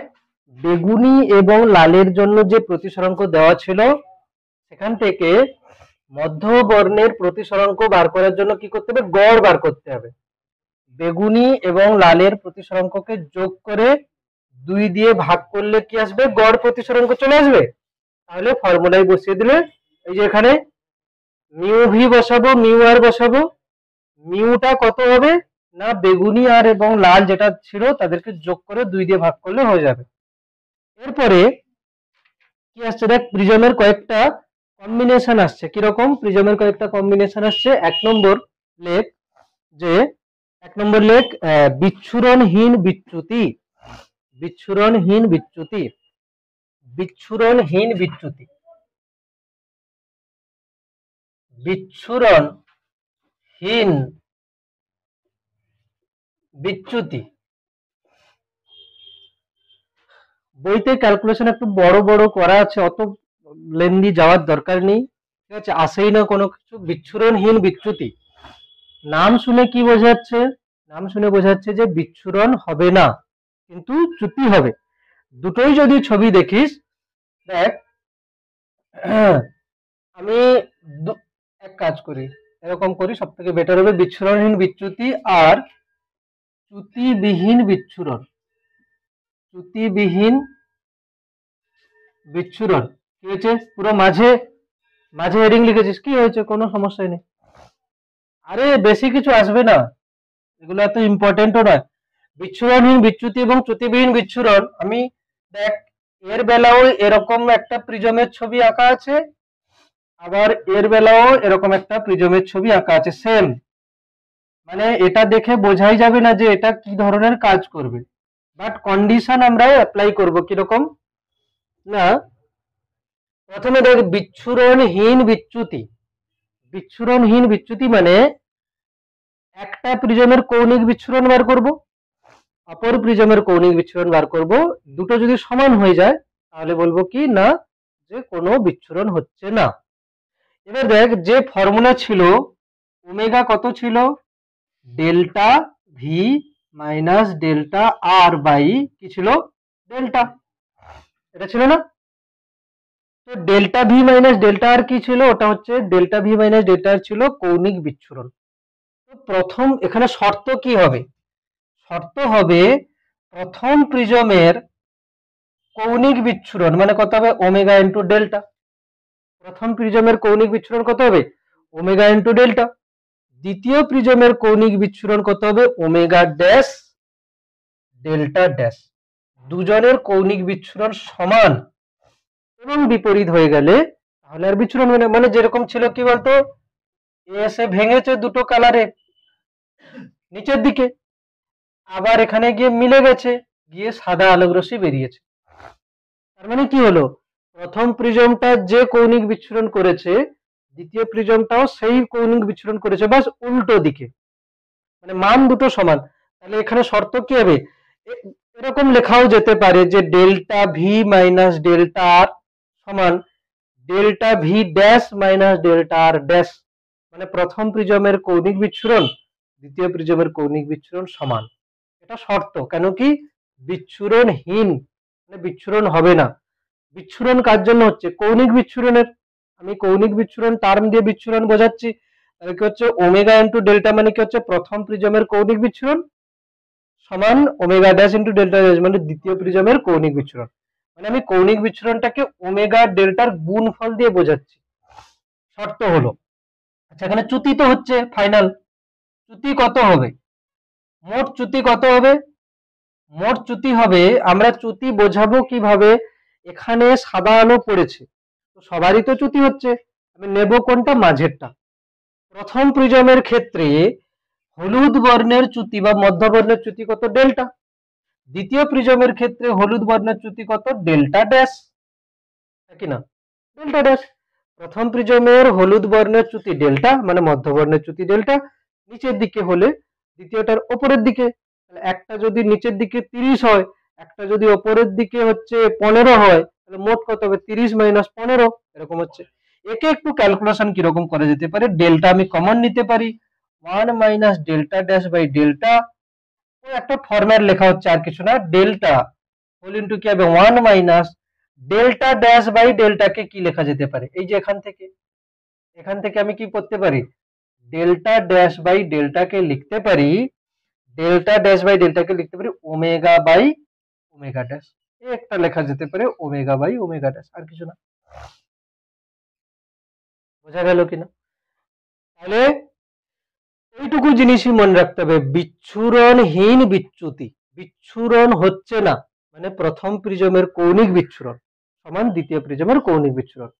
বেগুনি এবং লালের জন্য যে প্রতিসরাঙ্ক দেওয়া ছিল সেখান থেকে মধ্যবর্ণের প্রতিসরাঙ্ক বার করার জন্য কি করতে হবে? গড় বার করতে হবে। বেগুনি এবং লালের প্রতিসরাঙ্ককে যোগ করে 2 দিয়ে ভাগ করলে কি আসবে? গড় প্রতিসরাঙ্ক চলে আসবে। তাহলে ফর্মুলায় বসিয়ে দিলে এই যে এখানে মিউ ভি বসাবো, মিউ আর বসাবো, মিউটা কত হবে না বেগুনি আর এবং লাল যেটা ছিল তাদেরকে যোগ করে 2 দিয়ে ভাগ করলে হয়ে যাবে। এরপরে কি আসছে দেখ, প্রিজমের কয়েকটা কম্বিনেশন আসছে। কিরকম প্রিজমের কয়েকটা কম্বিনেশন আসছে? 1 নম্বর লেখ যে 1 নম্বর লেখ বিচ্ছুরণহীন বিচ্যুতি, বিচ্ছুরণহীন বিচ্যুতি, বিচ্ছুরণহীন বিচ্যুতি, বিচ্ছুরণহীন বিচ্যুতি। বইতে ক্যালকুলেশন একটু বড় বড় করা আছে, অত লেন্দি যাওয়ার দরকার নেই, ঠিক আছে? আসেই না কোনো কিছু। বিচ্ছুরণহীন বিচ্যুতি নাম শুনে কি বোঝাচ্ছে? নাম শুনে বোঝাচ্ছে যে বিচ্ছুরণ হবে না কিন্তু চ্যুতি হবে। দুটোই যদি ছবি দেখিস, দেখ আমি এক কাজ করি, এরকম করি সব থেকে বেটার হবে। বিচ্ছুরণহীন বিচ্যুতি আর চ্যুতিবিহীন বিচ্ছুরণ, চ্যুতিবিহীন বিচ্ছুরণ কি হয়েছে? পুরো মাঝে মাঝে হেডিং লিখেছিস, কি হয়েছে? কোনো সমস্যা নেই। আরে বেশি কিছু আসবে না, এগুলো এত ইম্পর্টেন্টও নয়। বিচ্ছুরণহীন বিচ্যুতি এবং চ্যুতিবিহীন বিচ্ছুরণ, আমি দেখ এর বেলাও এরকম একটা প্রিজমের ছবি আঁকা আছে, আবার এর বেলাও এরকম একটা প্রিজমের ছবি আঁকা আছে সেম। মানে এটা দেখে বোঝাই যাবে না যে এটা কি ধরনের কাজ করবে, বাট কন্ডিশন আমরা অ্যাপ্লাই করব। কিরকম না, প্রথমে দেখ বিচ্ছুরণহীন বিচ্যুতি, বিচ্ছুরণহীন বিচ্যুতি মানে একটা প্রিজমের কৌণিক বিচ্ছুরণ বার করব, অপর প্রিজমের কৌণিক বিচ্ছুরণ বার করব, দুটো যদি সমান হয়ে যায় তাহলে বলবো কি না যে কোনো বিচ্ছুরণ হচ্ছে না। এবার দেখ যে ফর্মুলা ছিল ওমেগা কত ছিল? Delta V minus delta R by কি ছিল, ডেল্টা, এটা ছিল না? তো delta V minus delta r কি ছিল, ওটা হচ্ছে delta V minus delta r ছিল কৌণিক বিচ্ছুরণ। তো প্রথম এখানে শর্ত কি হবে, শর্ত হবে প্রথম প্রিজমের কৌণিক বিচ্ছুরণ মানে কত হবে, ওমেগা ইন্টু ডেল্টা। প্রথম প্রিজমের কৌণিক বিচ্ছুরণ কত হবে, ওমেগা ইন্টু ডেল্টা। দ্বিতীয় প্রিজমের কৌণিক বিচ্ছুরণ কত হবে, ওমেগা ড্যাশ ডেল্টা ড্যাশ। দুজনের কৌণিক বিচ্ছুরণ সমান এবং বিপরীত হয়ে গেলে তাহলে আর বিচ্ছুরণ হবে না। মানে যেরকম ছিল কি বলতো, এসে ভেঙেছে দুটো কালারে নিচের দিকে, আবার এখানে গিয়ে মিলে গেছে, গিয়ে সাদা আলোক রশ্মি বেরিয়েছে। তার মানে কি হলো, প্রথম প্রিজমটা যে কৌণিক বিচ্ছুরণ করেছে দ্বিতীয় প্রিজমটাও সেই কৌণিক বিচ্ছুরণ করেছে, বাস উল্টো দিকে, মানে মান দুটো সমান। তাহলে এখানে শর্ত কি হবে, এরকম লেখাও যেতে পারে যে delta V minus delta R সমান delta V dash minus delta R dash. মানে প্রথম প্রিজমের কৌণিক বিচ্ছুরণ দ্বিতীয় প্রিজমের কৌণিক বিচ্ছুরণ সমান। এটা শর্ত, কেন কি বিচ্ছুরণহীন, মানে বিচ্ছুরণ হবে না। বিচ্ছুরণ কার জন্য হচ্ছে, কৌণিক বিচ্ছুরণের। আমি কৌণিক বিচ্ছুরণ টার্ম দিয়ে বিচ্ছুরণ বোঝাচ্ছি, তাহলে কি হচ্ছে ওমেগা ইন্টু ডেল্টা মানে কি হচ্ছে প্রথম প্রিজমের কৌণিক বিচ্ছুরণ সমান omega dash into delta dash মানে দ্বিতীয় প্রিজমের কৌণিক বিচ্ছুরণ। মানে আমি কৌণিক বিচ্ছুরণটাকে ওমেগা ডেল্টার গুণফল দিয়ে বোঝাচ্ছি, শর্ত হলো। আচ্ছা এখানে চ্যুতি তো হচ্ছে ফাইনাল, চ্যুতি কত হবে, মোট চ্যুতি কত হবে, মোট চ্যুতি হবে, আমরা চ্যুতি বোঝাবো কিভাবে, এখানে সাদা আলো পড়েছে তো সবারই তো চ্যুতি হচ্ছে, আমি নেব কোনটা, মাঝেরটা। প্রথম প্রিজমের ক্ষেত্রে হলুদ বর্ণের চ্যুতি বা মধ্যবর্ণের চ্যুতি কত, ডেল্টা। দ্বিতীয় প্রিজমের ক্ষেত্রে হলুদ বর্ণের চ্যুতি কত, ডেল্টা ড্যাশ, কি না, ডেল্টা ড্যাশ। প্রথম প্রিজমের হলুদ বর্ণের চ্যুতি ডেল্টা মানে মধ্যবর্ণের চ্যুতি ডেল্টা, নিচের দিকে হলে দ্বিতীয়টার উপরের দিকে। একটা যদি নিচের দিকে 30 হয়, একটা যদি উপরের দিকে হচ্ছে 15 হয়, তাহলে মোট কত হবে, 30 মাইনাস 15, এরকম হচ্ছে। একে একটু ক্যালকুলেশন কিরকম করা যেতে পারে, ডেল্টা আমি কমন নিতে পারি, 1 minus delta dash by delta, একটা ফরম্যাট লেখা হচ্ছে আর কিছু না, ডেল্টা হোল ইন্টু কি হবে 1 মাইনাস ডেল্টা ড্যাশ বাই ডেল্টাকে কি লেখা যেতে পারে, এই যে এখান থেকে আমি কি করতে পারি, ডেল্টা ড্যাশ বাই ডেল্টাকে লিখতে পারি, ডেল্টা ড্যাশ বাই ডেল্টাকে লিখতে পারি ওমেগা বাই ওমেগা ড্যাশ, এই একটা লেখা যেতে পারে ওমেগা বাই ওমেগা ড্যাশ, আর কিছু না। বোঝা গেল কিনা? তাহলে এইটুকু জিনিসই মনে রাখতে হবে, বিচ্ছুরণহীন বিচ্যুতি, বিচ্ছুরণ হচ্ছে না মানে প্রথম প্রিজমের কৌণিক বিচ্ছুরণ সমান দ্বিতীয় প্রিজমের কৌণিক বিচ্ছুরণ।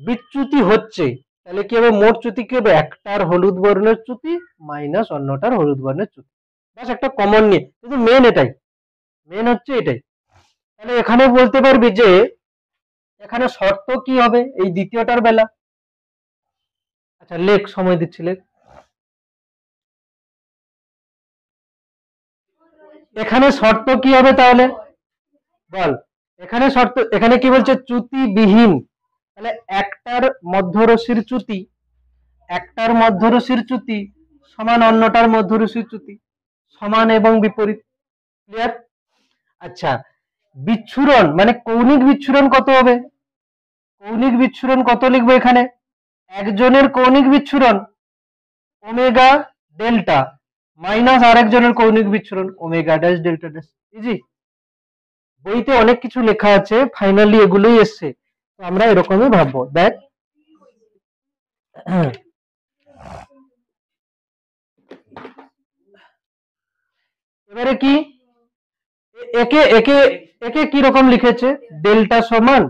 বিচ্যুতি হচ্ছে, তাহলে কি হবে, মোট চ্যুতি কি হবে, একটার হলুদ বর্ণের চ্যুতি মাইনাস অন্যটার হলুদ বর্ণের চ্যুতি, বাস একটা কমন নিয়ে, কিন্তু মেন এটাই, মেন হচ্ছে এটাই। তাহলে এখানে বলতে পারবি যে এখানে শর্ত কি হবে এই দ্বিতীয়টার বেলা। আচ্ছা লেখ, সময় দিচ্ছি লেখ। এখানে শর্ত কি হবে তাহলে বল, এখানে শর্ত, এখানে কি বলছে, চ্যুতিবিহীন, তাহলে একটার মধ্যরশির চ্যুতি সমান অন্যটার মধ্যরশির চ্যুতি, সমান এবং বিপরীত, ক্লিয়ার? আচ্ছা বিচ্ছুরণ মানে কৌণিক বিচ্ছুরণ কত হবে, কৌণিক বিচ্ছুরণ কত লিখবো এখানে, একজনের কৌণিক বিচ্ছুরণ ওমেগা ডেল্টা মাইনাস আরেকজনের কৌণিক বিচ্ছুরণ omega dash delta dash, easy. বইতে অনেক কিছু লেখা আছে, ফাইনালি এগুলোই এসছে, তো আমরা এরকমই ভাববো, দেখ এবারে কি, একে একে একে কি রকম লিখেছে, ডেল্টা সমান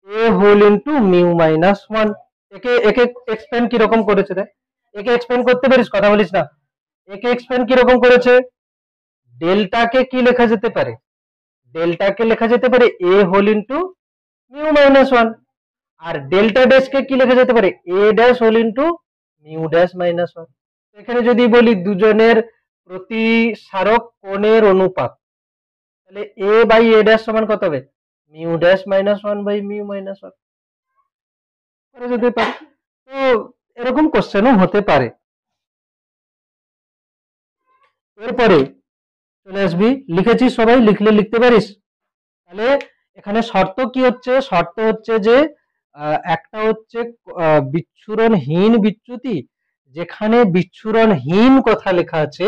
A whole into mu minus 1, একে একে এক্সপ্যান্ড কি রকম করেছে দেখ, একে এক্সপ্যান্ড করতে পারিস, কথা বলিস না, একে এক্সপ্যান্ড কি রকম করেছে, ডেল্টাকে কি লেখা যেতে পারে, ডেল্টাকে লেখা যেতে পারে a whole into mu minus 1, আর ডেল্টা ড্যাশ কে কি লেখা যেতে পারে a dash whole into mu dash minus 1। এখানে যদি বলি দুজনের প্রতিসারক কোণের অনুপাত, তাহলে এ বাই এ ড্যাশ সমান কত হবে, mu dash minus 1 by mu minus 1 করে যেতে পারে। তো এরকম কোশ্চেনও হতে পারে। এরপরে চলে আসবি। লিখেছিস সবাই? লিখলে লিখতে পারিস? তাহলে এখানে শর্ত কি হচ্ছে? শর্ত হচ্ছে যে একটা হচ্ছে বিচ্ছুরণহীন বিচ্যুতি। যেখানে বিচ্ছুরণহীন কথা লেখা আছে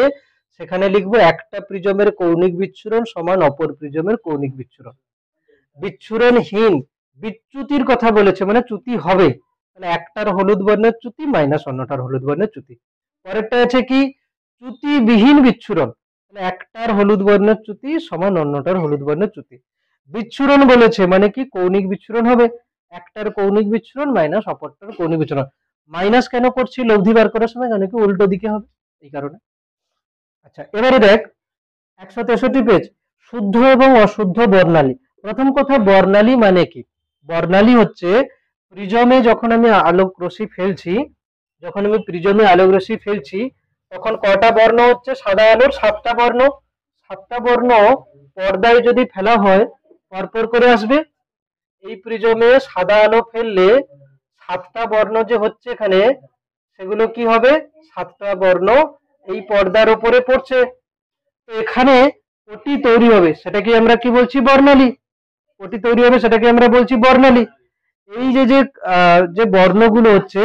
সেখানে লিখবো একটা প্রিজমের কৌণিক বিচ্ছুরণ সমান অপর প্রিজমের কৌণিক বিচ্ছুরণ। বিচ্ছুরণহীন বিচ্যুতির কথা বলেছে মানে চ্যুতি হবে, মানে একটার হলুদ বর্ণের চ্যুতি মাইনাস অন্যটার হলুদ বর্ণের চ্যুতি। পরেরটা আছে কি? চ্যুতিবিহীন বিচ্ছুরণ, মানে একটার হলুদ বর্ণের চ্যুতি সমান অন্যটার হলুদ বর্ণের চ্যুতি। বিচ্ছুরণ বলেছে মানে কি? কৌণিক বিচ্ছুরণ হবে, একটার কৌণিক বিচ্ছুরণ মাইনাস অপরটার কৌণিক বিচ্ছুরণ। মাইনাস কেন করছি? লব্ধি বার করার সময় কেন কি উল্টো দিকে হবে, এই কারণে। আচ্ছা, এবারে দেখ 163 পেজ, শুদ্ধ এবং অশুদ্ধ বর্ণালী। প্রথম কথা, বর্ণালী মানে কি? বর্ণালী হচ্ছে প্রিজমে যখন আমি আলোক রশ্মি ফেলছি, তখন কয়টা বর্ণ হচ্ছে? সাদা আলোর 7টা বর্ণ। 7টা বর্ণ পর্দায় যদি ফেলা হয় পরপর করে আসবে। এই প্রিজমে সাদা আলো ফেললে 7টা বর্ণ যে হচ্ছে এখানে, সেগুলো কি হবে? 7টা বর্ণ এই পর্দার উপরে পড়ছে। তো এখানে পটি তৈরি হবে, সেটাকে আমরা কি বলছি? বর্ণালী। পটি তৈরি হবে, সেটাকে আমরা বলছি বর্ণালী। এই যে যে যে বর্ণগুলো হচ্ছে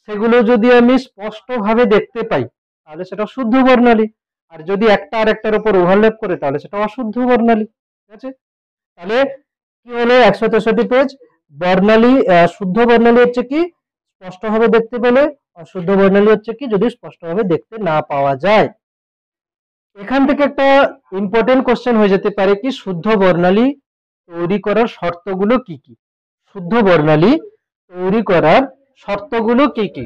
সেগুলো যদি আমি স্পষ্ট ভাবে দেখতে পাই তাহলে সেটা শুদ্ধ বর্ণালী, আর যদি একটা আর একটার উপর ওভারল্যাপ করে তাহলে সেটা অশুদ্ধ বর্ণালী। ঠিক আছে? তাহলে কি হলো 163 পেজ? বর্ণালী, শুদ্ধ বর্ণালী হচ্ছে কি? স্পষ্টভাবে দেখতে পেলে। অশুদ্ধ বর্ণালী হচ্ছে কি? যদি স্পষ্টভাবে দেখতে না পাওয়া যায়। এখান থেকে একটা ইম্পর্টেন্ট কোশ্চেন হয়ে যেতে পারে কি? শুদ্ধ বর্ণালী তৈরি করার শর্তগুলো কি কি? শুদ্ধ বর্ণালী তৈরি করার শর্তগুলো কি কি?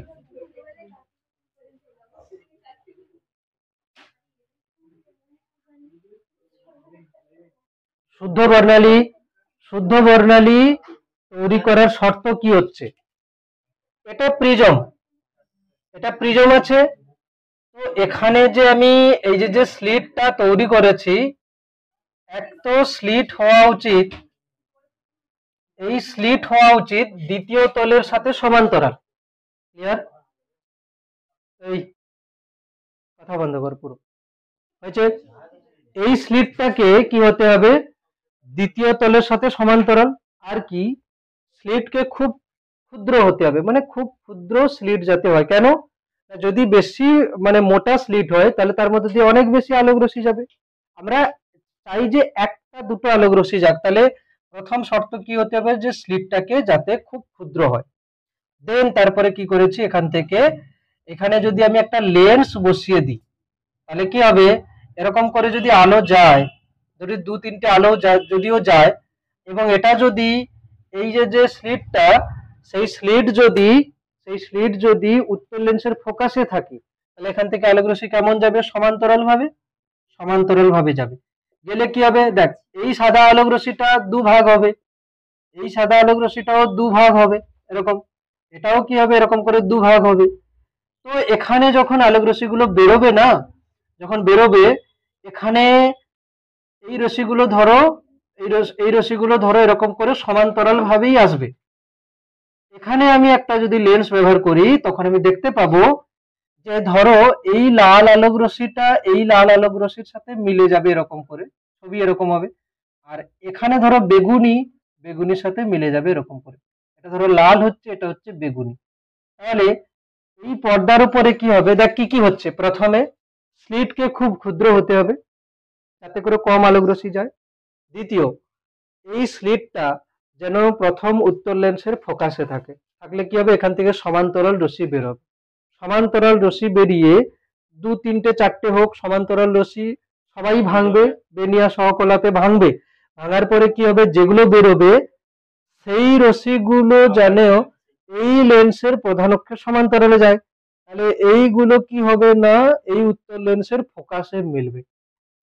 শুদ্ধ বর্ণালী তৈরি করার শর্ত কি হচ্ছে? এটা প্রিজম আছে। তো এখানে যে আমি এই যে যে স্লিটটা তৈরি করেছি, এক তো স্লিট হওয়া উচিত, এই স্লিট হওয়া উচিত দ্বিতীয় তলের সাথে সমান্তরাল। ক্লিয়ার? এই কথা বন্ধ কর পুরো। হয়েছে? এই স্লিটটাকে কি হতে হবে? দ্বিতীয় তলের সাথে সমান্তরাল। আর কি? স্লিটকে খুব ক্ষুদ্র হতে হবে, মানে খুব ক্ষুদ্র স্লিট যাতে হয়। কেন? যদি বেশি মানে মোটা স্লিট হয় তাহলে তার মধ্যে দিয়ে অনেক বেশি আলোক রশ্মি যাবে। আমরা চাই যে একটা দুটো আলোক রশ্মি যাক। তাহলে প্রথম শর্ত কি হতে হবে? যে স্লিটটাকে যাতে খুব ক্ষুদ্র হয়। দেন তারপরে কি করেছি, এখান থেকে এখানে যদি আমি একটা লেন্স বসিয়ে দিই তাহলে কি হবে? এরকম করে যদি আলো যায়, যদি দু তিনটে আলো যদিও যায়, এবং এটা যদি এই যে যে স্লিটটা, সেই স্লিট যদি উত্তর লেন্সের ফোকাসে থাকে তাহলে এখান থেকে আলোক রশ্মি কেমন যাবে? সমান্তরাল ভাবে যাবে। গেলে কি হবে? দেখ, এই সাদা আলোক রশ্মিটা দুভাগ হবে, এই সাদা আলোক রশ্মিটাও দুভাগ হবে, এরকম। এটাও কি হবে? এরকম করে দুভাগ হবে। তো এখানে যখন আলোক রশ্মিগুলো বেরোবে না, যখন বেরোবে, এখানে এই রশ্মিগুলো ধরো, এই রশ্মিগুলো ধরো এরকম করে সমান্তরাল ভাবেই আসবে। এখানে আমি একটা যদি লেন্স ব্যবহার করি তখন আমি দেখতে পাবো যে ধরো এই লাল আলোক রশ্মিটা এই লাল আলোক রশ্মির সাথে মিলে যাবে, এরকম করে ছবি এরকম হবে। আর এখানে ধরো বেগুনির সাথে মিলে যাবে এরকম করে। এটা ধরো লাল হচ্ছে, এটা হচ্ছে বেগুনি। তাহলে এই পর্দার উপরে কি হবে? দেখ কি কি হচ্ছে। প্রথমে স্লিটকে খুব ক্ষুদ্র হতে হবে যাতে করে কম আলোক রশ্মি যায়। দ্বিতীয়, এই স্লিটটা যেন প্রথম উত্তর লেন্সের ফোকাসে থাকে, থাকলে কি হবে? এখান থেকে সমান্তরাল রশ্মি বেরোবে। সমান্তরাল রশ্মি বেরিয়ে দু তিনটে চারটে হোক সমান্তরাল রশ্মি সবাই ভাঙবে, বেনিয়া সহকলাতে ভাঙবে। ভাঙার পরে কি হবে? যেগুলো বেরোবে সেই রশ্মিগুলো যেন এই লেন্সের প্রধান অক্ষের সমান্তরালে যায়। তাহলে এইগুলো কি হবে না? এই উত্তর লেন্সের ফোকাসে মিলবে।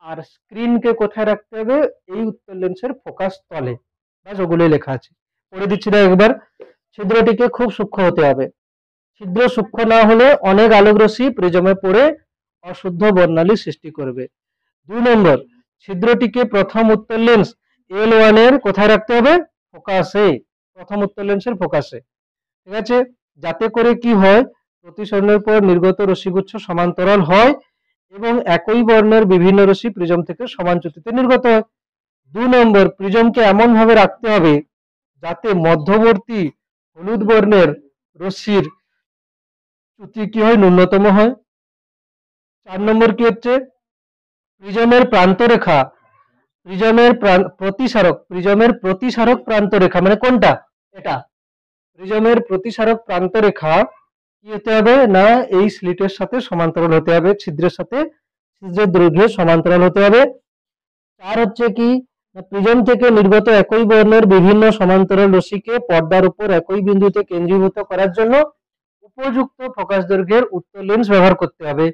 আর স্ক্রিনকে কোথায় রাখতে হবে? এই উত্তর লেন্সের ফোকাস তলে। ব্যাস, ওগুলোই লেখা আছে। পড়ে দিচ্ছি না একবার। ছিদ্রটিকে খুব সূক্ষ্ম হতে হবে। ছিদ্র সূক্ষ্ম না হলে অনেক আলোক রশ্মি প্রিজমে পড়ে অশুদ্ধ বর্ণালী সৃষ্টি করবে। 2 নম্বর, ছিদ্রটিকে প্রথম উত্তর লেন্স L1 এর কোথায় রাখতে হবে? ফোকাসে। প্রথম উত্তর লেন্সের ফোকাসে। ঠিক আছে? যাতে করে কি হয়? প্রতিসরণের পর নির্গত রশ্মিগুচ্ছ সমান্তরাল হয় এবং একই বর্ণের বিভিন্ন রশ্মি প্রিজম থেকে সমান চ্যুতিতে নির্গত হয়। 2 নম্বর, প্রিজমকে এমন ভাবে রাখতে হবে যাতে মধ্যবর্তী হলুদ বর্ণের রশ্মির চ্যুতি কি হয়, ন্যূনতম হয়। 4 নম্বর কি হচ্ছে, প্রিজমের প্রান্তরেখা, প্রিজমের প্রতিসারক প্রান্তরেখা মানে কোনটা, এটা প্রিজমের প্রতিসারক প্রান্তরেখা কি হতে হবে না এই স্লিটের সাথে সমান্তরাল হতে হবে, ছিদ্রের সাথে ছিদ্রের দৈর্ঘ্যে সমান্তরাল হতে হবে। 4 হচ্ছে কি, প্রিজম থেকে নির্গত একই বর্ণের বিভিন্ন সমান্তরাল রশ্মিকে পর্দার উপর একই বিন্দুতে কেন্দ্রীভূত করার জন্য উপযুক্ত ফোকাস দৈর্ঘ্যের উত্তল লেন্স ব্যবহার করতে হবে।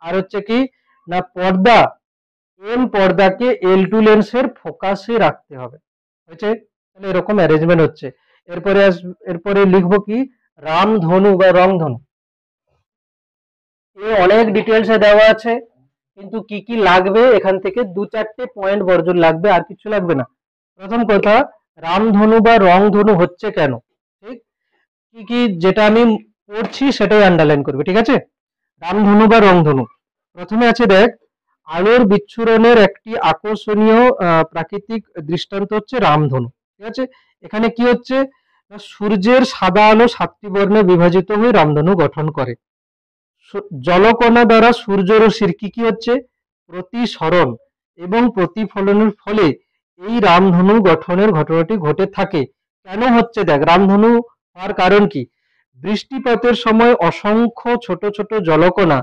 আর হচ্ছে কি না পর্দাকে L2 লেন্সের ফোকাসে রাখতে হবে। হয়েছে, তাহলে এরকম অ্যারেঞ্জমেন্ট হচ্ছে। এরপরে লিখবো কি, রামধনু বা রংধনু। এ অনেক ডিটেলসে দেওয়া আছে, কিন্তু কি কি লাগবে এখান থেকে 2-4টে পয়েন্ট বর্জন লাগবে, আর কিছু লাগবে না। প্রথম কথা, রামধনু বা রংধনু হচ্ছে কেন, ঠিক কি কি যেটা আমি পড়ছি সেটাই আন্ডারলাইন করবে, ঠিক আছে। রামধনু বা রংধনু, প্রথমে আছে দেখ, আলোর বিচ্ছুরণের একটি আকর্ষণীয় প্রাকৃতিক দৃষ্টান্ত হচ্ছে রামধনু, ঠিক আছে। এখানে কি হচ্ছে না, সূর্যের সাদা আলো 7টি বর্ণে বিভাজিত হয়ে রামধনু গঠন করে। জলকণা দ্বারা সূর্যরশ্মির কি কি হচ্ছে, প্রতিসরণ এবং প্রতিফলনের ফলে এই রামধনু গঠনের ঘটনাটি ঘটে থাকে। কেন হচ্ছে দেখ, রামধনু হওয়ার কারণ কি, বৃষ্টিপাতের সময় অসংখ্য ছোট ছোট জলকণা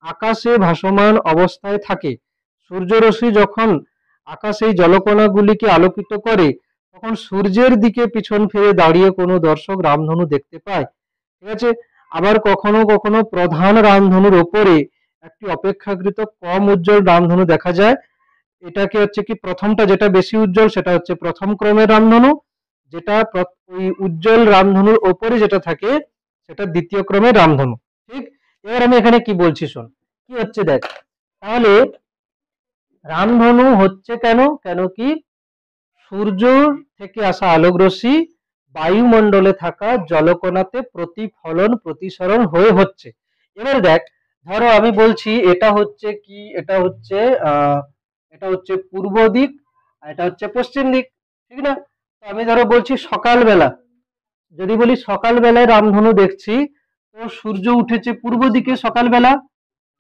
আকাশে ভাসমান অবস্থায় থাকে। সূর্যরশ্মি যখন আকাশে এই জলকণাগুলিকে আলোকিত করে, তখন সূর্যের দিকে পিছন ফিরে দাঁড়িয়ে কোনো দর্শক রামধনু দেখতে পায়, ঠিক আছে। আবার কখনো কখনো প্রধান রামধনুর ওপরে একটি অপেক্ষাকৃত কম উজ্জ্বল রামধনু দেখা যায়। এটাকে হচ্ছে কি, প্রথমটা যেটা বেশি উজ্জ্বল সেটা হচ্ছে প্রথম ক্রমের রামধনু, যেটা ওই উজ্জ্বল রামধনুর ওপরে যেটা থাকে সেটা দ্বিতীয় ক্রমের রামধনু, ঠিক। এবার আমি এখানে কি বলছি শোন, কি হচ্ছে দেখ, তাহলে রামধনু হচ্ছে কেন, কেন কি সূর্য থেকে আসা আলোক রশ্মি বায়ুমণ্ডলে থাকা জলকণাতে প্রতিফলন প্রতিসরণ হয়ে হচ্ছে। এবার দেখ, ধরো আমি বলছি এটা হচ্ছে কি, এটা হচ্ছে পূর্ব দিক আর এটা হচ্ছে পশ্চিম দিক, ঠিক না। তো আমি ধরো বলছি সকালবেলা, যদি বলি সকালবেলায় রামধনু দেখছি, তো সূর্য উঠেছে পূর্ব দিকে সকালবেলা,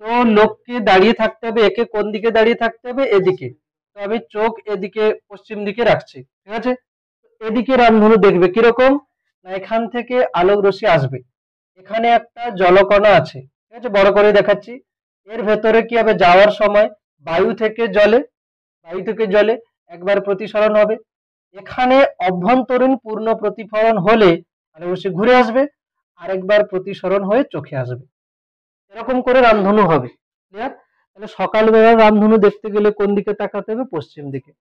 তো লোককে দাঁড়িয়ে থাকতে হবে, একে কোন দিকে দাঁড়িয়ে থাকতে হবে, এদিকে। তো আমি চোখ এদিকে পশ্চিম দিকে রাখছি, ঠিক আছে। এদিকে রামধনু দেখবে কিরকম না, এখান থেকে আলোক রশ্মি আসবে, এখানে একটা জলকণা আছে, ঠিক আছে, বড় করে দেখাচ্ছি। এর ভেতরে কি হবে, যাওয়ার সময় বায়ু থেকে জলে একবার প্রতিসরণ হবে, এখানে অভ্যন্তরীণ পূর্ণ প্রতিফলন হলে আলোক রশ্মি ঘুরে আসবে, আরেকবার প্রতিসরণ হয়ে চোখে আসবে, এরকম করে রামধনু হবে, ক্লিয়ার। তাহলে সকালবেলা রামধনু দেখতে গেলে কোন দিকে তাকাতে হবে, পশ্চিম দিকে।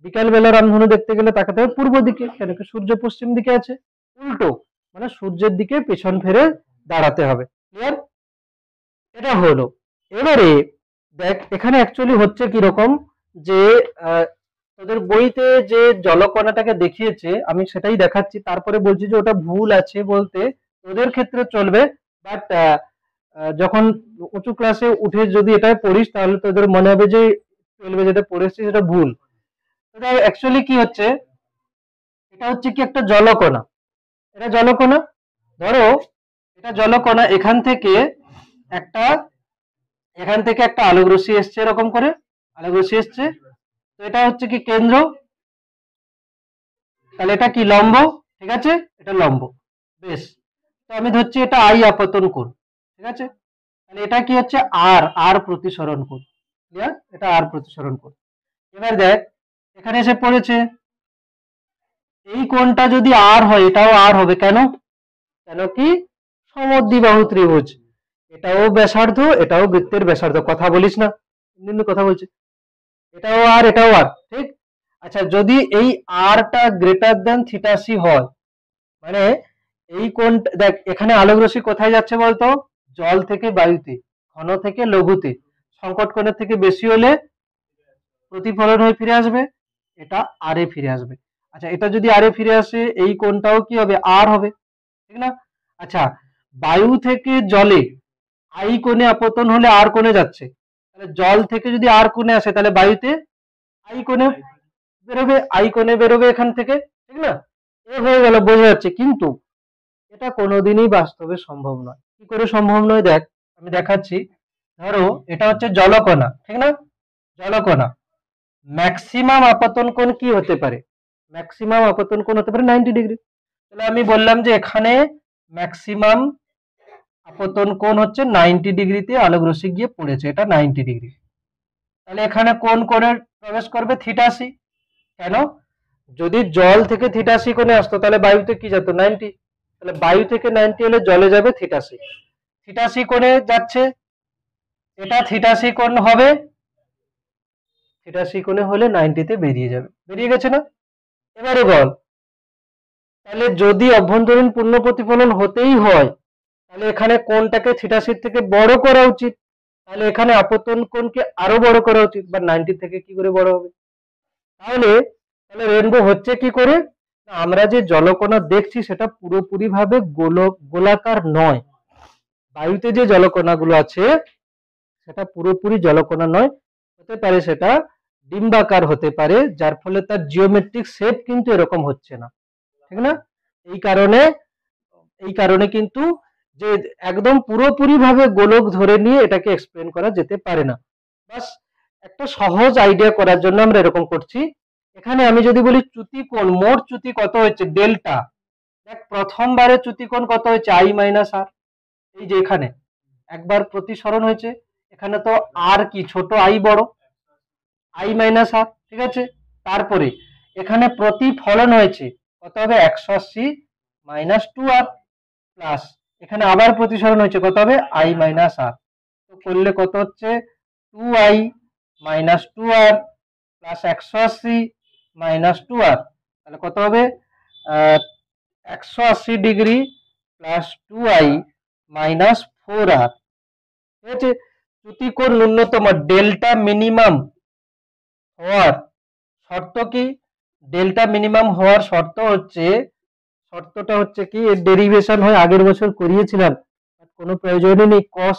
বিকাল বেলা রামধনু দেখতে গেলে তাকাতে হবে পূর্ব দিকে, কেন কি সূর্য পশ্চিম দিকে আছে। উল্টো মানে সূর্যের দিকে পেছন ফিরে দাঁড়াতে হবে, ক্লিয়ার। এটা হলো। এবারে দেখ, এখানে অ্যাকচুয়ালি হচ্ছে কি রকম, যে তোদের বইতে যে জলকণাটাকে দেখিয়েছে আমি সেটাই দেখাচ্ছি, তারপরে বলছি যে ওটা ভুল আছে বলতে তোদের ক্ষেত্রে চলবে, বাট যখন উঁচু ক্লাসে উঠে যদি এটা পড়িস তাহলে তোদের মনে হবে যে 12 যেটা পড়েছিস সেটা ভুল। এটা অ্যাকচুয়ালি কি হচ্ছে, এটা হচ্ছে কি একটা জলকণা, এটা জলকণা, ধরো এটা জলকণা, একটা এখান থেকে একটা আলোক রশ্মি এসছে, এরকম করে আলোক রশ্মি এসছে, তো এটা হচ্ছে কি কেন্দ্র, তাহলে এটা কি লম্ব, ঠিক আছে, এটা লম্ব, বেশ। তো আমি ধরছি এটা আই আপতন কোণ, ঠিক আছে, তাহলে এটা কি হচ্ছে আর প্রতিসরণ কোণ, ক্লিয়ার, এটা আর প্রতিসরণ কোণ। এবার দেখ, এখানে এসে পড়েছে এই কোণটা যদি আর হয় এটাও আর হবে, কেন, কেন কি সমদ্বিবাহু ত্রিভুজ, এটাও ব্যাসার্ধ এটাও বৃত্তের ব্যাসার্ধ, কথা বলিস না, কিন্তু কথা বলছি, এটাও আর, ঠিক। আচ্ছা, যদি এই আরটা গ্রেটার দেন থিটা সি হয়, মানে এই কোণটা দেখ, এখানে আলোক রশ্মি কোথায় যাচ্ছে বলতো, জল থেকে বায়ুতে, ঘন থেকে লঘুতে, সংকট কোণের থেকে বেশি হলে প্রতিফলন হয়ে ফিরে আসবে, এটা আরে ফিরে আসবে। আচ্ছা, এটা যদি আরে ফিরে আসে এই কোণটাও কি হবে, আর হবে, ঠিক না। আচ্ছা, বায়ু থেকে জলে আই কোণে আপতন হলে আর কোণে যাচ্ছে, তাহলে জল থেকে যদি আর কোণে আসে তাহলে বায়ুতে আই কোণে বেরোবে, আই কোণে বেরোবে এখান থেকে, ঠিক না? এ হয়ে গেল, বোঝা যাচ্ছে। কিন্তু এটা কোনোদিনই বাস্তবে সম্ভব নয়। কি করে সম্ভব নয় দেখ, আমি দেখাচ্ছি। ধরো এটা হচ্ছে জলকণা, ঠিক না? জলকণা ম্যাক্সিমাম আপতন কোণ কি হতে পারে? ম্যাক্সিমাম আপতন কোণ হতে পারে 90 ডিগ্রি। তাহলে আমি বললাম যে এখানে ম্যাক্সিমাম আপতন কোণ হচ্ছে 90 ডিগ্রিতে আলোক রশ্মি গিয়ে পড়েছে, এটা 90 ডিগ্রি। তাহলে এখানে কোন কোণে প্রবেশ করবে? Theta c. কেন? যদি জল থেকে থিটা সি কোণে আসতো তাহলে বায়ুতে কি যেত? 90। তাহলে বায়ু থেকে 90 হলে জলে যাবে থিটা সি। থিটা সি কোণে যাচ্ছে, এটা থিটা সি কোণ হবে, থিটা সি কোণে হলে 90তে বেরিয়ে যাবে। বেরিয়ে গেছে না? এবারে বল, তাহলে যদি অভ্যন্তরীণ পূর্ণ প্রতিফলন হতেই হয় তাহলে এখানে কোণটাকে থিটা সি থেকে বড় করা উচিত। তাহলে এখানে আপতন কোণকে আরো বড় করা উচিত, বা 90 থেকে কি করে বড় হবে? তাহলে তাহলে রেনবো হচ্ছে কি করে? না, আমরা যে জলকণা দেখছি সেটা পুরোপুরি ভাবে গোলাকার নয়। বায়ুতে যে জলকণাগুলো আছে সেটা পুরোপুরি জলকণা নয়, হতে পারে সেটা ডিম্বাকার হতে পারে, যার ফলে তার জিওমেট্রিক শেপ কিন্তু এরকম হচ্ছে না, ঠিক না? এই কারণে কিন্তু যে একদম পুরোপুরি ভাবে গোলক ধরে নিয়ে এটাকে এক্সপ্লেন করা যেতে পারে না। বাস একটা সহজ আইডিয়া করার জন্য আমরা এরকম করছি। এখানে আমি যদি বলি চ্যুতিকোণ, মোট চ্যুতি কত হচ্ছে? ডেল্টা। দেখ প্রথমবারে চ্যুতিকোণ কত হয়েছে? আই মাইনাস আর। এই যে এখানে একবার প্রতিসরণ হয়েছে, এখানে তো আর কি ছোট, আই বড়, আই মাইনাস আর, ঠিক আছে? তারপরে এখানে প্রতিফলন হয়েছে, কত হবে? 180 মাইনাস 2r প্লাস এখানে আবার প্রতিসরণ হয়েছে, কত হবে? আই মাইনাস আর। তো করলে কত হচ্ছে? 2i minus 2r plus 180 minus 2r, তাহলে কত হবে? 180 degree plus 2i minus 4r, ঠিক আছে? চ্যুতিকোণ ন্যূনতম ডেল্টা মিনিমাম হওয়ার শর্ত কি? ডেল্টা মিনিমাম হওয়ার শর্তটা হচ্ছে কি? এর ডেরিভেশন হয়, আগের বছর করিয়েছিলাম, কোনো প্রয়োজনই নেই। cos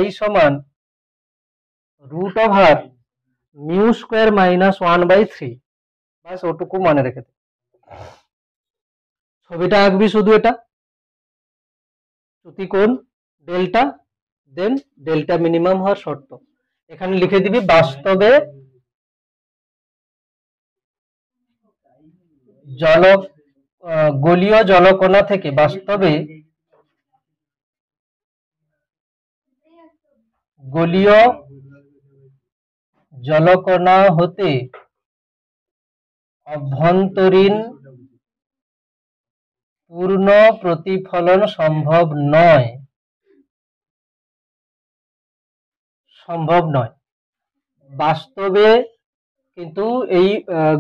i সমান root over mu square minus 1/3। বাস ওটুকু মনে রেখে দে। ছবিটা আঁকবি শুধু, এটা চ্যুতিকোণ ডেল্টা, দেন ডেল্টা মিনিমাম হওয়ার শর্ত। এখানে লিখে দিবি বাস্তবে গোলীয় জলকণা থেকে, বাস্তবে গোলীয় জলকণা হতে অভ্যন্তরীণ পূর্ণ প্রতিফলন সম্ভব নয়। বাস্তবে কিন্তু এই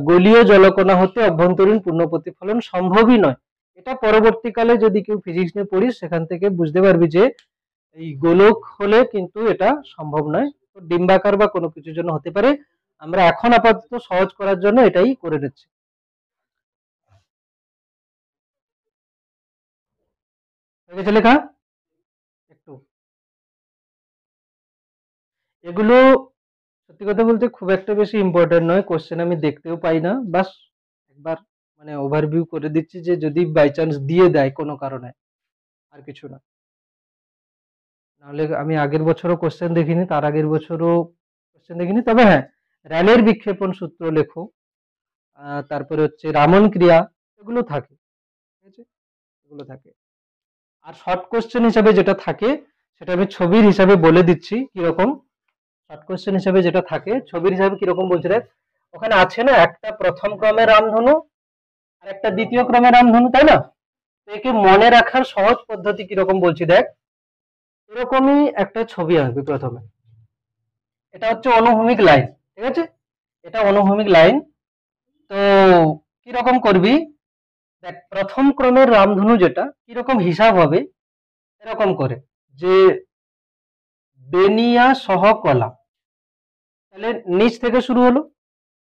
গোলীয় জলকণা হতে অভ্যন্তরীণ পূর্ণ প্রতিফলন সম্ভবই নয়। এটা পরবর্তীকালে যদি কেউ ফিজিক্স নিয়ে পড়িস সেখান থেকে বুঝতে পারবি যে এই গোলক হলে কিন্তু এটা সম্ভব নয়, ডিম্বাকার বা কোনো কিছুর জন্য হতে পারে। আমরা এখন আপাতত সহজ করার জন্য এটাই করে নিচ্ছি। হয়ে গেছে লেখা? একটু এগুলো সত্যি কথা বলতে খুব একটা বেশি ইম্পর্টেন্ট নয়, কোশ্চেন আমি দেখতেও পাই না, বাস একবার মানে ওভারভিউ করে দিচ্ছি যে যদি বাই চান্স দিয়ে দেয় কোনো কারণে, আর কিছু না। নাহলে আমি আগের বছরও কোশ্চেন দেখিনি, তার আগের বছরও কোশ্চেন দেখিনি। তবে হ্যাঁ, র্যালের বিক্ষেপণ সূত্র লেখো, তারপরে হচ্ছে রামন ক্রিয়া, এগুলো থাকে, ঠিক আছে? এগুলো থাকে। আর শর্ট কোশ্চেন হিসাবে যেটা থাকে সেটা আমি ছবির হিসাবে বলে দিচ্ছি কিরকম। শর্ট কোশ্চেন হিসাবে যেটা থাকে ছবির হিসাবে কিরকম বলছে দেখ, ওখানে আছে না একটা প্রথম ক্রমের রামধনু আর একটা দ্বিতীয় ক্রমের রামধনু, তাই না? তো একে মনে রাখার সহজ পদ্ধতি কিরকম বলছি দেখ। এরকমই একটা ছবি আঁকবি প্রথমে, এটা হচ্ছে অনুভূমিক লাইন, ঠিক আছে? এটা অনুভূমিক লাইন। তো কিরকম করবি দেখ, প্রথম ক্রমের রামধনু যেটা কিরকম হিসাব হবে, এরকম করে যে বেনিয়া সহ কলা, তাহলে নিচ থেকে শুরু হলো,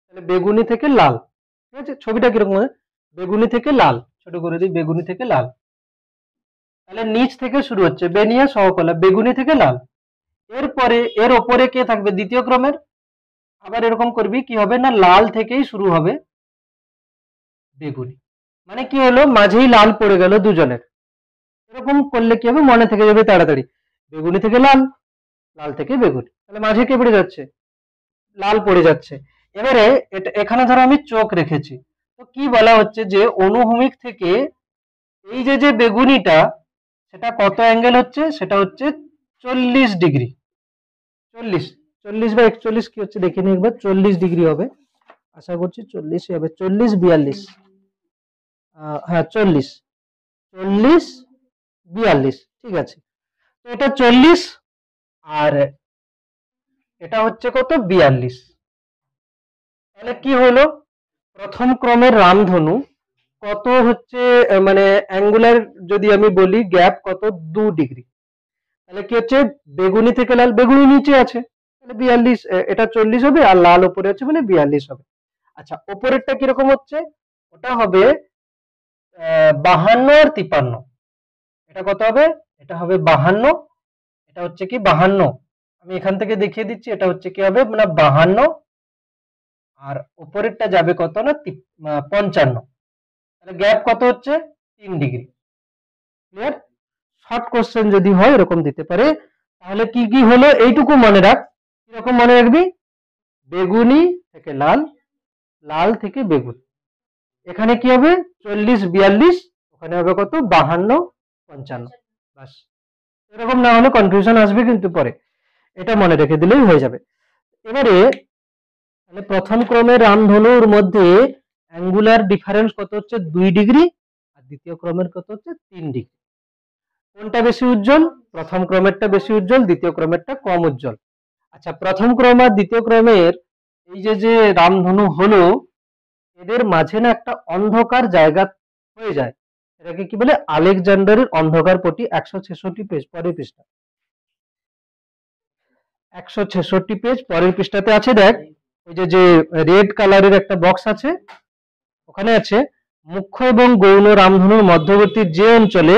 তাহলে বেগুনি থেকে লাল, ঠিক আছে? ছবিটা কিরকম হবে? বেগুনি থেকে লাল, ছোট করে দিই, বেগুনি থেকে লাল, তাহলে নিচ থেকে শুরু হচ্ছে বেনিয়া সহ কলা, বেগুনি থেকে লাল। এরপরে এর ওপরে কে থাকবে দ্বিতীয় ক্রমের, আবার এরকম করবি কি হবে না লাল থেকেই শুরু হবে বেগুনি, মানে কি হলো মাঝেই লাল পড়ে গেল দুজনের। এরকম করলে কি হবে মনে থেকে যাবে তাড়াতাড়ি, বেগুনি থেকে লাল, লাল থেকে বেগুনি, তাহলে মাঝে কে পড়ে যাচ্ছে লাল পড়ে যাচ্ছে। এবারে এখানে ধরো আমি চোখ রেখেছি, তো কি বলা হচ্ছে যে অনুভূমিক থেকে এই যে যে বেগুনিটা সেটা কত অ্যাঙ্গেল হচ্ছে, সেটা হচ্ছে 40 ডিগ্রি। 40, 40 বা 41 কি হচ্ছে দেখে নি একবার, 40 ডিগ্রি হবে, আশা করছি 40ই হবে, 40 42, হ্যাঁ 40, 40 42, ঠিক আছে। তো এটা 40 আর এটা হচ্ছে কত 42, তাহলে কি হলো প্রথম ক্রমের রামধনু কত হচ্ছে মানে অ্যাঙ্গুলার যদি আমি বলি গ্যাপ কত 2 ডিগ্রি, তাহলে কি হচ্ছে বেগুনি থেকে লাল, বেগুনি নিচে আছে তাহলে 42, এটা 40 হবে আর লাল উপরে আছে বলে 42 হবে। আচ্ছা উপরেরটা কিরকম হচ্ছে, ওটা হবে 52 আর 53, এটা কত হবে, এটা হবে 52, এটা হচ্ছে কি 52, আমি এখান থেকে দেখিয়ে দিচ্ছি, এটা হচ্ছে কি হবে না 52 আর উপরেরটা যাবে কত না 55, তাহলে গ্যাপ কত হচ্ছে 3 ডিগ্রি। ক্লিয়ার? শর্ট কোশ্চেন যদি হয় এরকম দিতে পারে। তাহলে কি কি হলো এইটুকু মনে রাখ, কিরকম মনে রাখবি, বেগুনি থেকে লাল, লাল থেকে বেগুন, এখানে কি হবে 40 42, ওখানে হবে কত 52 55, বাস। এরকম না হলে কনফিউশন আসবে কিন্তু পরে, এটা মনে রেখে দিলেই হয়ে যাবে। এবারে তাহলে প্রথম ক্রমের রামধনুর মধ্যে অ্যাঙ্গুলার ডিফারেন্স কত হচ্ছে 2 ডিগ্রি আর দ্বিতীয় ক্রমের কত হচ্ছে 3 ডিগ্রি। কোনটা বেশি উজ্জ্বল, প্রথম ক্রমেরটা বেশি উজ্জ্বল, দ্বিতীয় ক্রমেরটা কম উজ্জ্বল। আচ্ছা প্রথম ক্রম আর দ্বিতীয় ক্রমের এই যে যে রামধনু হলো এদের মাঝে না একটা অন্ধকার জায়গা হয়ে যায়, এটাকে কি বলে আলেকজান্ডারের অন্ধকার পটি, 166 পেজ পরের পৃষ্ঠা, 166 পেজ পরের পৃষ্ঠাতে আছে দেখ, ওই যে যে রেড কালারের একটা বক্স আছে ওখানে আছে মুখ্য এবং গৌণ রামধনুর মধ্যবর্তী যে অঞ্চলে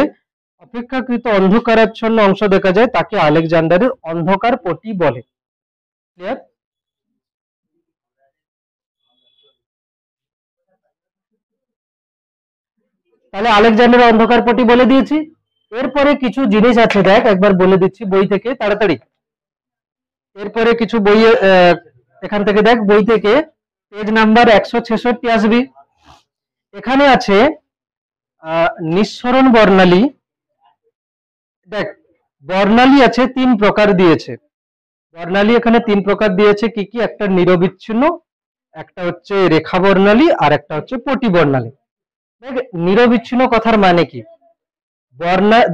অপেক্ষাকৃত অন্ধকারাচ্ছন্ন অংশ দেখা যায় তাকে আলেকজান্ডারের অন্ধকার পটি বলে। ক্লিয়ার? তাহলে আলেকজান্ডারের অন্ধকার পটি বলে দিয়েছি। এরপরে কিছু জিনিস আছে দেখ একবার বলে দিচ্ছি বই থেকে তাড়াতাড়ি, এরপরে কিছু বই এখান থেকে দেখ বই থেকে পেজ নাম্বার 166 আসবি, এখানে আছে নিঃসরণ বর্ণালী। দেখ বর্ণালী আছে 3 প্রকার দিয়েছে, বর্ণালী এখানে 3 প্রকার দিয়েছে কি কি, একটা নিরবিচ্ছিন্ন, একটা হচ্ছে রেখা বর্ণালী আর একটা হচ্ছে পটি বর্ণালী। দেখ নিরবিচ্ছিন্ন কথার মানে কি,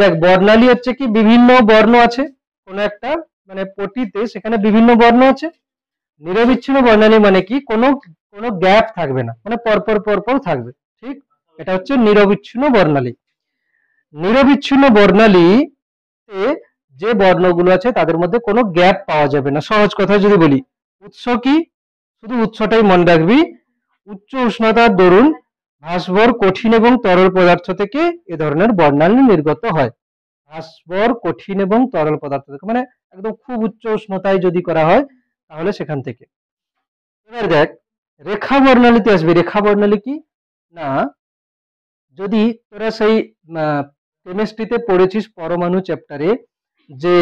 দেখ বর্ণালী হচ্ছে কি বিভিন্ন বর্ণ আছে কোন একটা মানে পটিতে, সেখানে বিভিন্ন বর্ণ আছে। নিরবিচ্ছিন্ন বর্ণালী মানে কি কোনো কোনো গ্যাপ থাকবে না, মানে পরপর পরপর থাকবে, ঠিক, এটা হচ্ছে নিরবিচ্ছিন্ন বর্ণালী। নিরবিচ্ছিন্ন বর্ণালীতে যে বর্ণগুলো আছে তাদের মধ্যে কোনো গ্যাপ পাওয়া যাবে না। সহজ কথা যদি বলি, উৎস কি, শুধু উৎসটাই মনে রাখবি, উচ্চ উষ্ণতার দরুন ভাস্বর কঠিন এবং তরল পদার্থ থেকে এ ধরনের বর্ণালী নির্গত হয়। ভাস্বর কঠিন এবং তরল পদার্থ থেকে মানে একদম খুব উচ্চ উষ্ণতায় যদি করা হয় তাহলে সেখান থেকে। এবার দেখ রেখা বর্ণালীতে আসবে, রেখা বর্ণালী কি না, যদি তোরা সেই কেমিস্ট্রিতে পড়েছিস পরমাণু চ্যাপ্টারে যে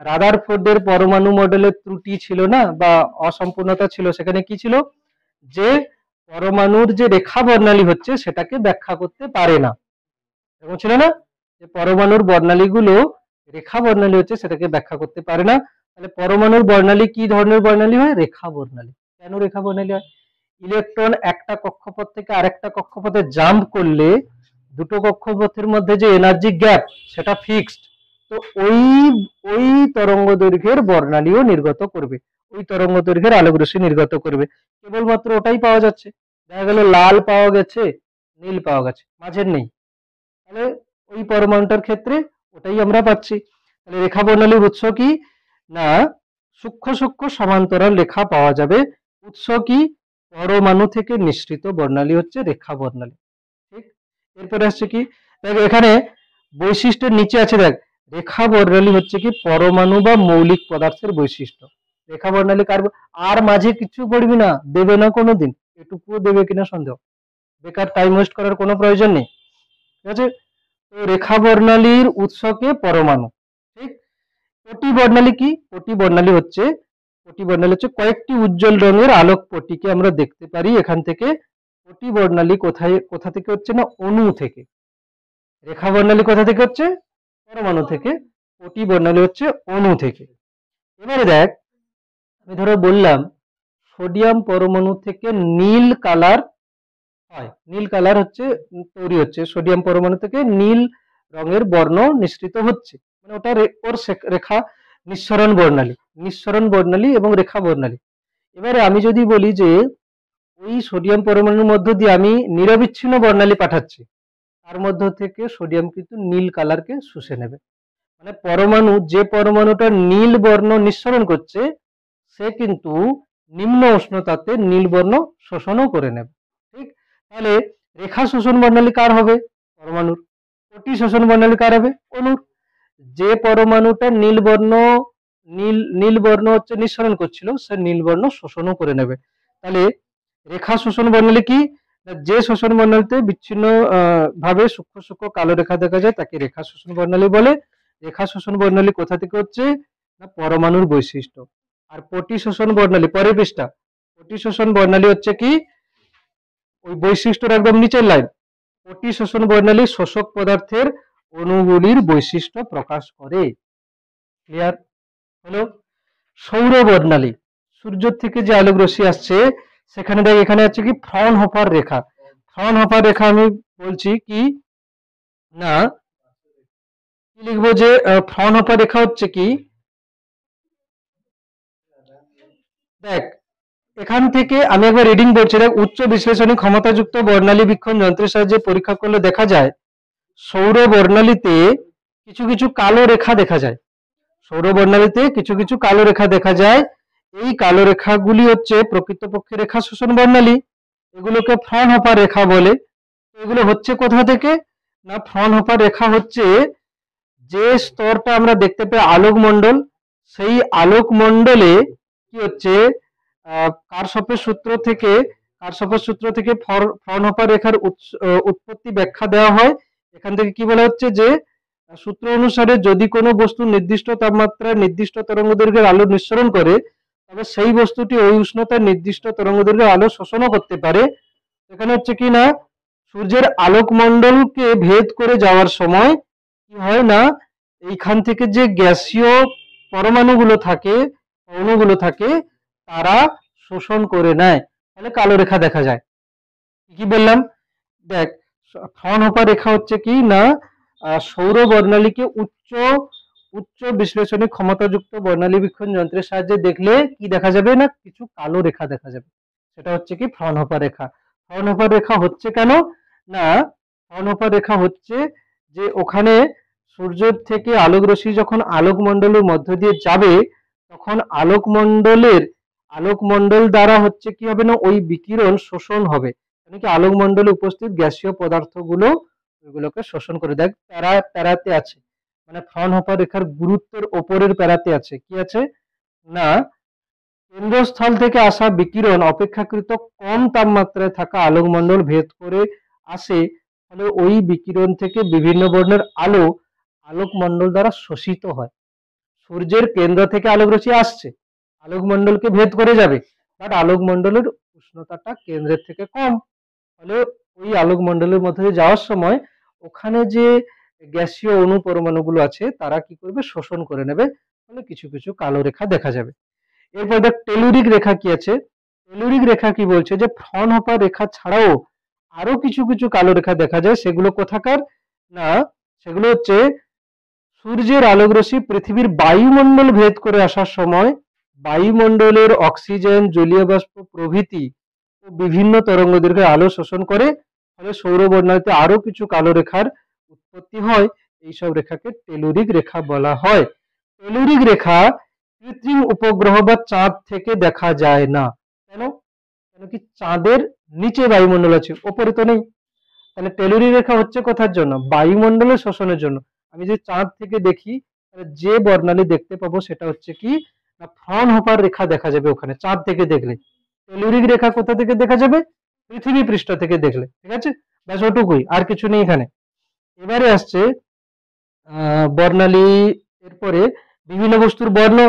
রাদারফোর্ডের পরমাণু মডেলের ত্রুটি ছিল না বা অসম্পূর্ণতা ছিল, সেখানে কি ছিল যে পরমাণুর যে রেখা বর্ণালী হচ্ছে সেটাকে ব্যাখ্যা করতে পারে না, এরকম ছিল না যে পরমাণুর বর্ণালীগুলো রেখা বর্ণালী হচ্ছে সেটাকে ব্যাখ্যা করতে পারে না। তাহলে পরমাণুর বর্ণালী কি ধরনের বর্ণালী হয়, রেখা বর্ণালী। কেন রেখা বর্ণালী হয়, ইলেকট্রন একটা কক্ষপথ থেকে আরেকটা কক্ষপথে জাম্প করলে দুটো কক্ষপথের মধ্যে যে এনার্জি গ্যাপ সেটা ফিক্সড, তো ওই ওই তরঙ্গ দৈর্ঘ্যের বর্ণালীও নির্গত করবে, ওই তরঙ্গ দৈর্ঘ্যের আলোক রশ্মি নির্গত করবে, কেবলমাত্র ওটাই পাওয়া যাচ্ছে। দেখা গেল লাল পাওয়া গেছে, নীল পাওয়া গেছে, মাঝের নেই, তাহলে ওই পরমাণুটার ক্ষেত্রে ওটাই আমরা পাচ্ছি। তাহলে রেখা বর্ণালীর উৎস কি না, সূক্ষ্ম সূক্ষ্ম সমান্তরাল রেখা পাওয়া যাবে। উৎস কি, পরমাণু থেকে নিঃসৃত বর্ণালী হচ্ছে রেখা বর্ণালী, ঠিক। এরপরে আসছে কি, দেখ এখানে বৈশিষ্ট্যের নিচে আছে দেখ রেখা বর্ণালী হচ্ছে কি পরমাণু বা মৌলিক পদার্থের বৈশিষ্ট্য। রেখা বর্ণালী কার, আর মাঝে কিছু পড়বি না, দেবে না কোনোদিন, এটুকুও দেবে কিনা সন্দেহ, বেকার টাইম ওয়েস্ট করার কোনো প্রয়োজন নেই। ঠিক আছে, তো রেখা বর্ণালীর উৎসকে পরমাণু। ঠিক। পটি বর্ণালী কি? পটি বর্ণালী হচ্ছে কয়েকটি উজ্জ্বল রঙের আলোক পটিকে আমরা দেখতে পারি এখান থেকে। পটি বর্ণালী কোথা থেকে হচ্ছে না, অণু থেকে। রেখা বর্ণালী কোথা থেকে হচ্ছে, পরমাণু থেকে। পটি বর্ণালী হচ্ছে অণু থেকে। এবারে দেখ, আমি ধরো বললাম সোডিয়াম পরমাণু থেকে নীল কালার হয়, নীল কালার হচ্ছে তৈরি হচ্ছে, সোডিয়াম পরমাণু থেকে নীল রঙের বর্ণ নিঃসৃত হচ্ছে, মানে ওটা ওর রেখা নিঃসরণ বর্ণালী এবং রেখা বর্ণালী। এবারে আমি যদি বলি যে ওই সোডিয়াম পরমাণুর মধ্য দিয়ে আমি নিরবিচ্ছিন্ন বর্ণালী পাঠাচ্ছি, তার মধ্য থেকে সোডিয়াম কিন্তু নীল কালারকে শুষে নেবে। মানে যে পরমাণুটা নীল বর্ণ নিঃসরণ করছে, সে কিন্তু নিম্ন উষ্ণতাতে নীল বর্ণ শোষণও করে নেবে। ঠিক। তাহলে রেখা শোষণ বর্ণালী কার হবে, পরমাণুর। পটি শোষণ বর্ণালী কার হবে, অণুর। যে পরমাণুটা নীল বর্ণ হচ্ছে নিঃসরণ করছিল, সে নীল বর্ণ শোষণও করে নেবে। তাহলে রেখা শোষণ বর্ণালী কি, যে শোষণ বর্ণালীতে বিচ্ছিন্ন ভাবে সূক্ষ্ম সূক্ষ্ম কালো রেখা দেখা যায় তাকে রেখা শোষণ বর্ণালী বলে। রেখা শোষণ বর্ণালী কোথা থেকে হচ্ছে না, পরমাণুর বৈশিষ্ট্য। আর পটি শোষণ বর্ণালী, পরের পৃষ্ঠা, পটি শোষণ বর্ণালী হচ্ছে কি ওই বৈশিষ্ট্যের একদম নিচের লাইন। পটি শোষণ বর্ণালী শোষক পদার্থের অণুগুলির বৈশিষ্ট্য প্রকাশ করে। ক্লিয়ার হলো। সৌর বর্ণালী, সূর্য থেকে যে আলোক রশ্মি আসছে সেখানে দেখ এখানে আছে কি ফ্রনহোফার রেখা। ফ্রনহোফার রেখা আমি বলছি কি না, কি লিখবো যে ফ্রনহোফার রেখা হচ্ছে কি, দেখ এখান থেকে আমি একবার রিডিং বলছি, দেখ উচ্চ বিশ্লেষণী ক্ষমতাযুক্ত বর্ণালী বীক্ষণ যন্ত্রের সাহায্যে পরীক্ষা করলে দেখা যায় সৌর বর্ণালীতে কিছু কিছু কালো রেখা দেখা যায়। সৌর বর্ণালীতে কিছু কিছু কালো রেখা দেখা যায়। এই কালো রেখাগুলি হচ্ছে প্রকৃতপক্ষে রেখা শোষণ বর্ণালী, এগুলোকে ফ্রনহোফার রেখা বলে। এগুলো হচ্ছে কোথা থেকে না, ফ্রনহোফার রেখা হচ্ছে যে স্তরটা আমরা দেখতে পাই আলোকমণ্ডল, সেই আলোকমণ্ডলে কি হচ্ছে কারশফের সূত্র থেকে ফ্রনহোফার রেখার উৎপত্তি ব্যাখ্যা দেওয়া হয়। এখান থেকে কি বলা হচ্ছে যে সূত্র অনুসারে যদি কোনো বস্তু নির্দিষ্ট তাপমাত্রায় নির্দিষ্ট তরঙ্গদৈর্ঘ্যের আলো নিঃসরণ করে, তবে সেই বস্তুটি ওই উষ্ণতার নির্দিষ্ট তরঙ্গদৈর্ঘ্যের আলো শোষণও করতে পারে। এখানে হচ্ছে কি না, সূর্যের আলোকমণ্ডলকে ভেদ করে যাওয়ার সময় কি হয় না, এইখান থেকে যে গ্যাসীয় পরমাণুগুলো থাকে, অণুগুলো থাকে, তারা শোষণ করে নেয়, তাহলে কালো রেখা দেখা যায়। কি বললাম, দেখ ফ্রনহোফার রেখা হচ্ছে কি না, সৌর বর্ণালীকে উচ্চ বিশ্লেষণী ক্ষমতাযুক্ত বর্ণালী বীক্ষণ যন্ত্রের সাহায্যে দেখলে কি দেখা যাবে না, কিছু কালো রেখা দেখা যাবে। সেটা হচ্ছে কি ফ্রনহোফার রেখা। ফ্রনহোফার রেখা হচ্ছে কেন না, ফ্রনহোফার রেখা হচ্ছে যে ওখানে সূর্য থেকে আলোক রশ্মি যখন আলোকমণ্ডলের মধ্য দিয়ে যাবে, তখন আলোকমণ্ডল দ্বারা হচ্ছে কি হবে না, ওই বিকিরণ শোষণ হবে। মানে কি আলোকমণ্ডলে উপস্থিত গ্যাসীয় পদার্থগুলো ওইগুলোকে শোষণ করে। দেখ প্যারাতে আছে, মানে ফ্রনহোফার রেখার গুরুত্বের ওপরের প্যারাতে আছে, কি আছে না, কেন্দ্রস্থল থেকে আসা বিকিরণ অপেক্ষাকৃত কম তাপমাত্রায় থাকা আলোকমণ্ডল ভেদ করে আসে, ফলে ওই বিকিরণ থেকে বিভিন্ন বর্ণের আলো আলোকমণ্ডল দ্বারা শোষিত হয়। সূর্যের কেন্দ্র থেকে আলোক রশ্মি আসছে, আলোকমণ্ডলকে ভেদ করে যাবে, বাট আলোকমণ্ডলের উষ্ণতাটা কেন্দ্রের থেকে কম, ফলে ওই আলোকমণ্ডলের মধ্যে দিয়ে যাওয়ার সময় ওখানে যে গ্যাসীয় অণু পরমাণুগুলো আছে তারা কি করবে, শোষণ করে নেবে, ফলে কিছু কিছু কালো রেখা দেখা যাবে। এরপর দেখ টেলুরিক রেখা কি আছে। টেলুরিক রেখা কি বলছে যে ফ্রনহোফার রেখা ছাড়াও আরো কিছু কিছু কালো রেখা দেখা যায়। সেগুলো কোথাকার না, সেগুলো হচ্ছে সূর্যের আলোক রশ্মি পৃথিবীর বায়ুমণ্ডল ভেদ করে আসার সময় বায়ুমণ্ডলের অক্সিজেন, জলীয় বাষ্প প্রভৃতি বিভিন্ন তরঙ্গদৈর্ঘ্যের আলো শোষণ করে, ফলে সৌরবর্ণালীতে আরো কিছু কালো রেখার উৎপত্তি হয়। এইসব রেখাকে টেলুরিক রেখা বলা হয়। টেলুরিক রেখা কৃত্রিম উপগ্রহ বা চাঁদ থেকে দেখা যায় না। কেন? কেন কি চাঁদের নিচে বায়ুমণ্ডল আছে, ওপরে তো নেই। তাহলে টেলুরিক রেখা হচ্ছে কোথার জন্য, বায়ুমণ্ডলের শোষণের জন্য। আমি যদি চাঁদ থেকে দেখি তাহলে যে বর্ণালী দেখতে পাবো সেটা হচ্ছে কি না ফ্রনহোফার রেখা দেখা যাবে ওখানে চাঁদ থেকে দেখলে। টেলুরিক রেখা কোথা থেকে দেখা যাবে? পৃথিবী পৃষ্ঠ থেকে দেখলে। ঠিক আছে, ব্যাস ওটুকুই, আর কিছু নেই এখানে। এবারে আসছে বর্ণালী, এরপরে বিভিন্ন বস্তুর বর্ণ।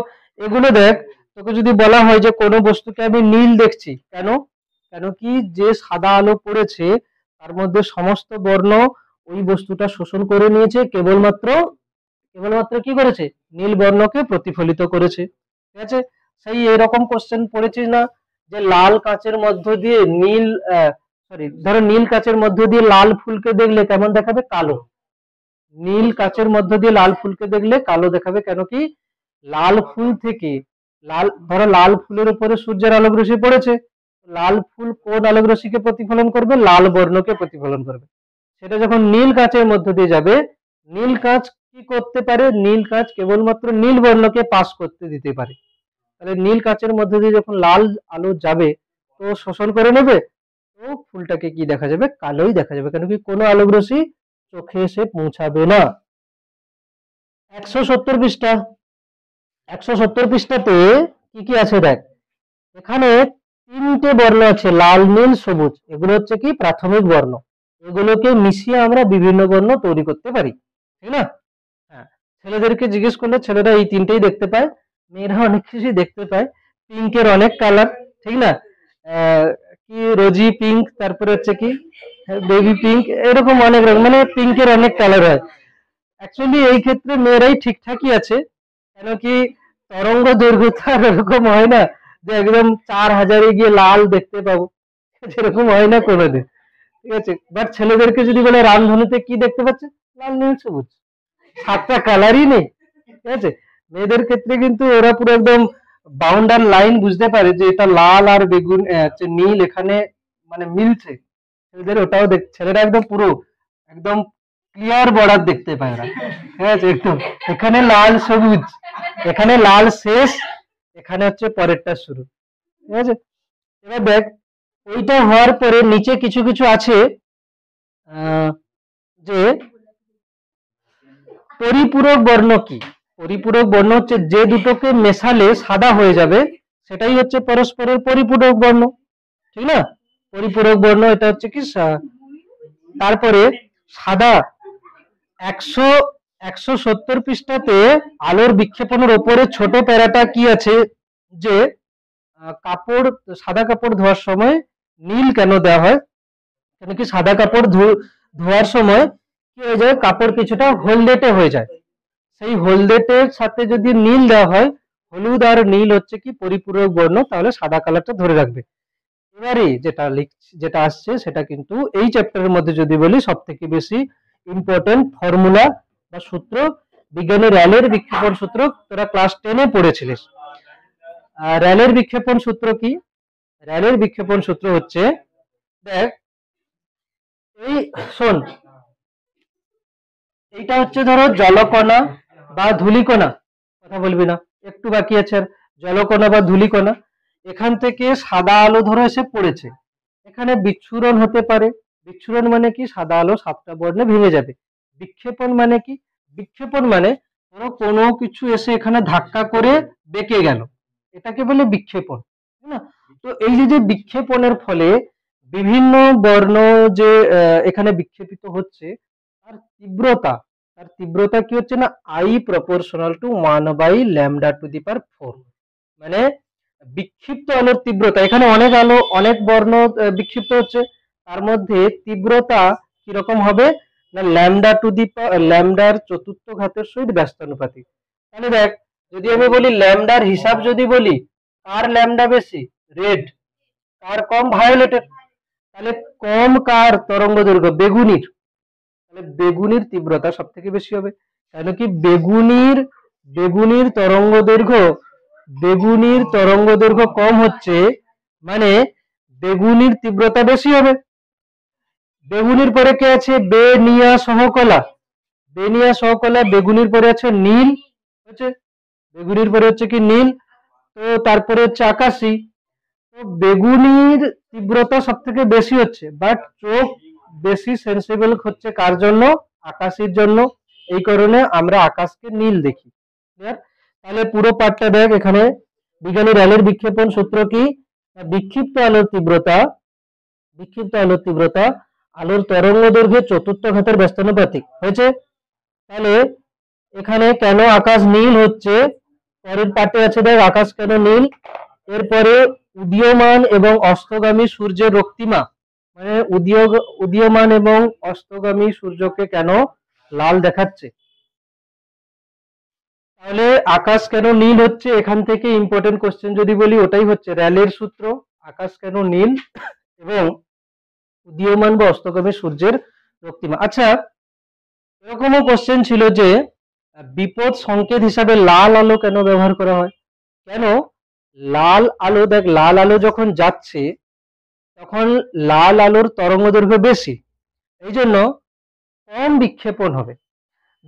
এগুলো দেখ, তোকে যদি বলা হয় যে কোনো বস্তুকে আমি নীল দেখছি, কেন? কেন কি যে সাদা আলো পড়েছে তার মধ্যে সমস্ত বর্ণ ওই বস্তুটা শোষণ করে নিয়েছে, কেবলমাত্র কেবলমাত্র কি করেছে? নীল বর্ণকে প্রতিফলিত করেছে। ঠিক আছে, সেই এরকম কোশ্চেন পড়েছিস না যে লাল কাঁচের মধ্য দিয়ে নীল, সরি ধরো নীল কাঁচের মধ্য দিয়ে লাল ফুলকে দেখলে কেমন দেখাবে? কালো। নীল কাঁচের মধ্য দিয়ে লাল ফুলকে দেখলে কালো দেখাবে, কেন কি লাল ফুল থেকে ধরো লাল ফুলের উপরে সূর্যের আলোক রশ্মি পড়েছে, লাল ফুল কোন আলোক রশ্মিকে প্রতিফলন করবে? লাল বর্ণকে প্রতিফলন করবে। সেটা যখন নীল কাঁচের মধ্য দিয়ে যাবে, নীল কাঁচ কি করতে পারে? নীল কাঁচ কেবলমাত্র নীল বর্ণকে পাস করতে দিতে পারে। তাহলে নীল কাঁচের মধ্য দিয়ে যখন লাল আলো যাবে তো শোষণ করে নেবে, তো ফুলটাকে কি দেখা যাবে? কালোই দেখা যাবে, কেন কি কোনো আলোক রশ্মি চোখে এসে পৌঁছাবে না। 170 পৃষ্ঠা, 170 পৃষ্ঠাতে কি কি আছে দেখ। এখানে তিনটে বর্ণ আছে, লাল নীল সবুজ, এগুলো হচ্ছে কি প্রাথমিক বর্ণ। এগুলোকে মিশিয়ে আমরা বিভিন্ন বর্ণ তৈরি করতে পারি, ঠিক না? হ্যাঁ, ছেলেদেরকে জিজ্ঞেস করলে ছেলেরা এই তিনটেই দেখতে পায়, মেয়েরা অনেক কিছুই দেখতে পায়। পিঙ্কের অনেক কালার, ঠিক না? কি রোজি পিঙ্ক, তারপরে হচ্ছে কি বেবি পিঙ্ক, এরকম অনেক রকম, মানে পিঙ্কের অনেক কালার হয়। অ্যাকচুয়ালি এই ক্ষেত্রে মেয়েরাই ঠিকঠাকই আছে, কেন কি তরঙ্গ দৈর্ঘ্য তো আর এরকম হয় না যে একদম 4000-এ গিয়ে লাল দেখতে পাবো, সেরকম হয় না কোনোদিন। ঠিক আছে, বাট ছেলেদেরকে যদি বলে রামধনুতে কি দেখতে পাচ্ছে? লাল নীল সবুজ, 7টা কালারই নেই। ঠিক আছে, মেয়েদের ক্ষেত্রে কিন্তু ওরা পুরো একদম বাউন্ডার লাইন বুঝতে পারে যে এটা লাল আর বেগুন, নীল এখানে মানে মিলছে। ছেলেদের ওটাও ছেলেরা একদম পুরো একদম ক্লিয়ার বর্ডার দেখতে পায় না। ঠিক আছে, একদম এখানে লাল সবুজ, এখানে লাল শেষ, এখানে হচ্ছে পরেরটা শুরু। ঠিক আছে, এবার দেখ ওইটা হওয়ার পরে নিচে কিছু কিছু আছে, যে পরিপূরক বর্ণ কি? পরিপূরক বর্ণ হচ্ছে যে দুটোকে মেশালে সাদা হয়ে যাবে, সেটাই হচ্ছে পরস্পরের পরিপূরক বর্ণ, ঠিক না? পরিপূরক বর্ণ এটা হচ্ছে কি তারপরে সাদা 170 পৃষ্ঠাতে আলোর বিক্ষেপণের ওপরে ছোট প্যারাটা কি আছে যে কাপড়, সাদা কাপড় ধোয়ার সময় নীল কেন দেওয়া হয়? কেন কি সাদা কাপড় ধোয়ার সময় কি হয়ে যায়? কাপড় কিছুটা হলদেটে হয়ে যায়, সেই হলদেটের সাথে যদি নীল দেওয়া হয়, হলুদ আর নীল হচ্ছে কি পরিপূরক বর্ণ, তাহলে সাদা কালারটা ধরে রাখবে। এবারে যেটা আসছে সেটা কিন্তু এই চ্যাপ্টারের মধ্যে যদি বলি সব থেকে বেশি ইম্পর্টেন্ট ফর্মুলা বা সূত্র, বিজ্ঞানের র্যালের বিক্ষেপণ সূত্র, তোরা ক্লাস 10-এ পড়েছিলিস। র্যালের বিক্ষেপণ সূত্র কি? র্যালের বিক্ষেপণ সূত্র হচ্ছে, দেখ এই শোন, এইটা হচ্ছে ধরো জলকণা বা ধূলিকণা, কথা বলবি না, একটু বাকি আছে আর। জলকণা বা ধূলিকণা, এখান থেকে সাদা আলো ধরো এসে পড়েছে, এখানে বিচ্ছুরণ হতে পারে। বিচ্ছুরণ মানে কি? সাদা আলো 7টা বর্ণে ভেঙে যাবে। বিক্ষেপণ মানে কি? বিক্ষেপণ মানে ধরো কোনো কিছু এসে এখানে ধাক্কা করে বেঁকে গেল, এটাকে বলে বিক্ষেপণ, তাই না? তো এই যে বিক্ষেপণের ফলে বিভিন্ন বর্ণ যে এখানে বিক্ষেপিত হচ্ছে, তার তীব্রতা কি হচ্ছে না I প্রপোর্শনাল টু 1/λ⁴, মানে বিক্ষিপ্ত আলোর তীব্রতা, এখানে অনেক আলো অনেক বর্ণ বিক্ষিপ্ত হচ্ছে, তার মধ্যে তীব্রতা কিরকম হবে না ল্যামডার চতুর্থ ঘাতের সহিত ব্যস্তানুপাতিক। তাহলে দেখ, যদি আমি বলি ল্যামডার হিসাব যদি বলি, কার ল্যামডা বেশি? রেড। কার কম? ভায়োলেটের। তাহলে কম কার তরঙ্গ দৈর্ঘ্য? বেগুনির। তাহলে বেগুনির তীব্রতা সব থেকে বেশি হবে, কেন কি বেগুনির তরঙ্গ দৈর্ঘ্য কম হচ্ছে, মানে বেগুনির তীব্রতা বেশি হবে। বেগুনির পরে কে আছে? বেনিয়া সহকলা। বেগুনির পরে আছে নীল, হচ্ছে বেগুনির পরে হচ্ছে কি নীল, তো তারপরে হচ্ছে আকাশী। তো বেগুনির তীব্রতা সব থেকে বেশি হচ্ছে, বাট চোখ বেশি সেন্সিবল হচ্ছে কার জন্য? আকাশীর জন্য। এই কারণে আমরা আকাশকে নীল দেখি। ক্লিয়ার? তাহলে পুরো পাঠটা দেখ, এখানে বিজ্ঞানী র্যালের বিক্ষেপণ সূত্র কি? বিক্ষিপ্ত আলোর তীব্রতা, আলোর তরঙ্গ দৈর্ঘ্যের চতুর্থ ঘাতের ব্যস্তানুপাতিক হয়েছে। তাহলে এখানে কেন আকাশ নীল হচ্ছে, পরের পাঠে আছে দেখ আকাশ কেন নীল। এরপরে উদীয়মান এবং অস্তগামী সূর্যের রক্তিমা, মানে উদীয়মান এবং অস্তগামী সূর্যকে কেন লাল দেখাচ্ছে। তাহলে আকাশ কেন নীল হচ্ছে, এখান থেকে ইম্পর্টেন্ট কোশ্চেন যদি বলি ওটাই হচ্ছে র্যালের সূত্র, আকাশ কেন নীল এবং উদীয়মান বা অস্তগামী সূর্যের রক্তিমা। আচ্ছা, এরকমও কোশ্চেন ছিল যে বিপদ সংকেত হিসাবে লাল আলো কেন ব্যবহার করা হয়। কেন লাল আলো, দেখ লাল আলো যখন যাচ্ছে তখন লাল আলোর তরঙ্গ দৈর্ঘ্য বেশি, এই জন্য কম বিক্ষেপণ হবে।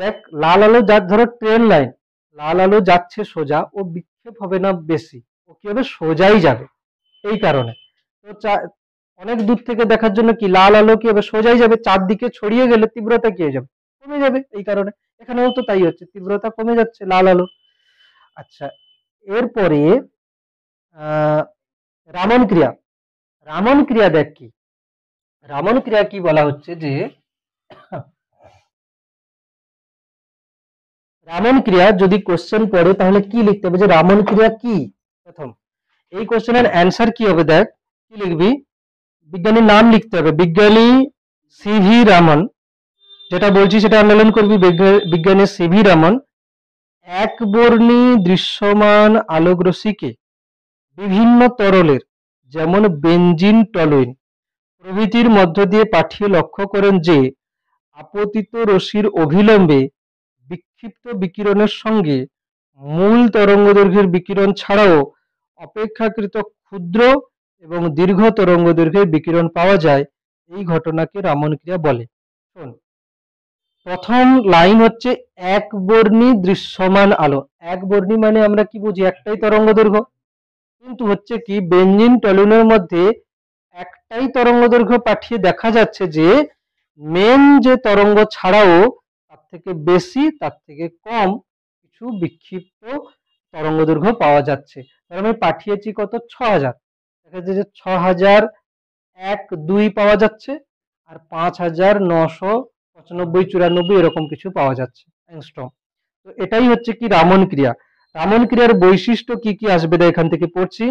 দেখ লাল আলো যার ধরো ট্রেন লাইন, লাল আলো যাচ্ছে সোজা, ও বিক্ষেপ হবে না বেশি, ও কি হবে সোজাই যাবে। এই কারণে তো অনেক দূর থেকে দেখার জন্য কি লাল আলো কি হবে সোজাই যাবে, চারদিকে ছড়িয়ে গেলে তীব্রতা কি হয়ে যাবে, কমে যাবে। এই কারণে এখানেও তো তাই হচ্ছে, তীব্রতা কমে যাচ্ছে লাল আলো। আচ্ছা, এরপরে রামন ক্রিয়া, রামন ক্রিয়া দেখ কি, রামন ক্রিয়া কি বলা হচ্ছে যে রামন ক্রিয়া যদি কোশ্চেন পড়ে তাহলে কি লিখতে হবে, যে রামন ক্রিয়া কি। প্রথম এই কোশ্চেনের অ্যান্সার কি হবে, দেখ কি লিখবি, বিজ্ঞানীর নাম লিখতে হবে, বিজ্ঞানী সিভি রামন, যেটা বলছি সেটা আন্ডারলাইন করবি, বিজ্ঞানী সিভি রামন একবর্ণী দৃশ্যমান আলোকরশ্মিকে বিভিন্ন তরলের যেমন বেনজিন, টলুইন প্রভৃতির মধ্য দিয়ে পাঠিয়ে লক্ষ্য করেন যে আপতিত রশ্মির অভিলম্বে বিক্ষিপ্ত বিকিরণের সঙ্গে মূল তরঙ্গদৈর্ঘ্যের বিকিরণ ছাড়াও অপেক্ষাকৃত ক্ষুদ্র এবং দীর্ঘ তরঙ্গদৈর্ঘ্যের বিকিরণ পাওয়া যায়, এই ঘটনাকে রামন ক্রিয়া বলে। শোন, প্রথম লাইন হচ্ছে একবর্ণী দৃশ্যমান আলো, একবর্ণী মানে আমরা কি বুঝি, একটাই তরঙ্গদৈর্ঘ্য, কিন্তু হচ্ছে কি বেনজিন টলুইনের মধ্যে একটাই তরঙ্গদৈর্ঘ্য পাঠিয়ে দেখা যাচ্ছে যে মেন যে তরঙ্গ ছাড়াও তার থেকে বেশি, তার থেকে কম কিছু বিক্ষিপ্ত তরঙ্গদৈর্ঘ্য পাওয়া যাচ্ছে। আমি পাঠিয়েছি কত, 6000, দেখা যাচ্ছে যে 6001, 2 পাওয়া যাচ্ছে, আর 5995, 94 এরকম কিছু পাওয়া যাচ্ছে অ্যাংস্ট্রম। তো এটাই হচ্ছে কি রামন ক্রিয়া। রামন ক্রিয়ার বৈশিষ্ট্য কি কি আসবে দেখ, এখান থেকে পড়ছি।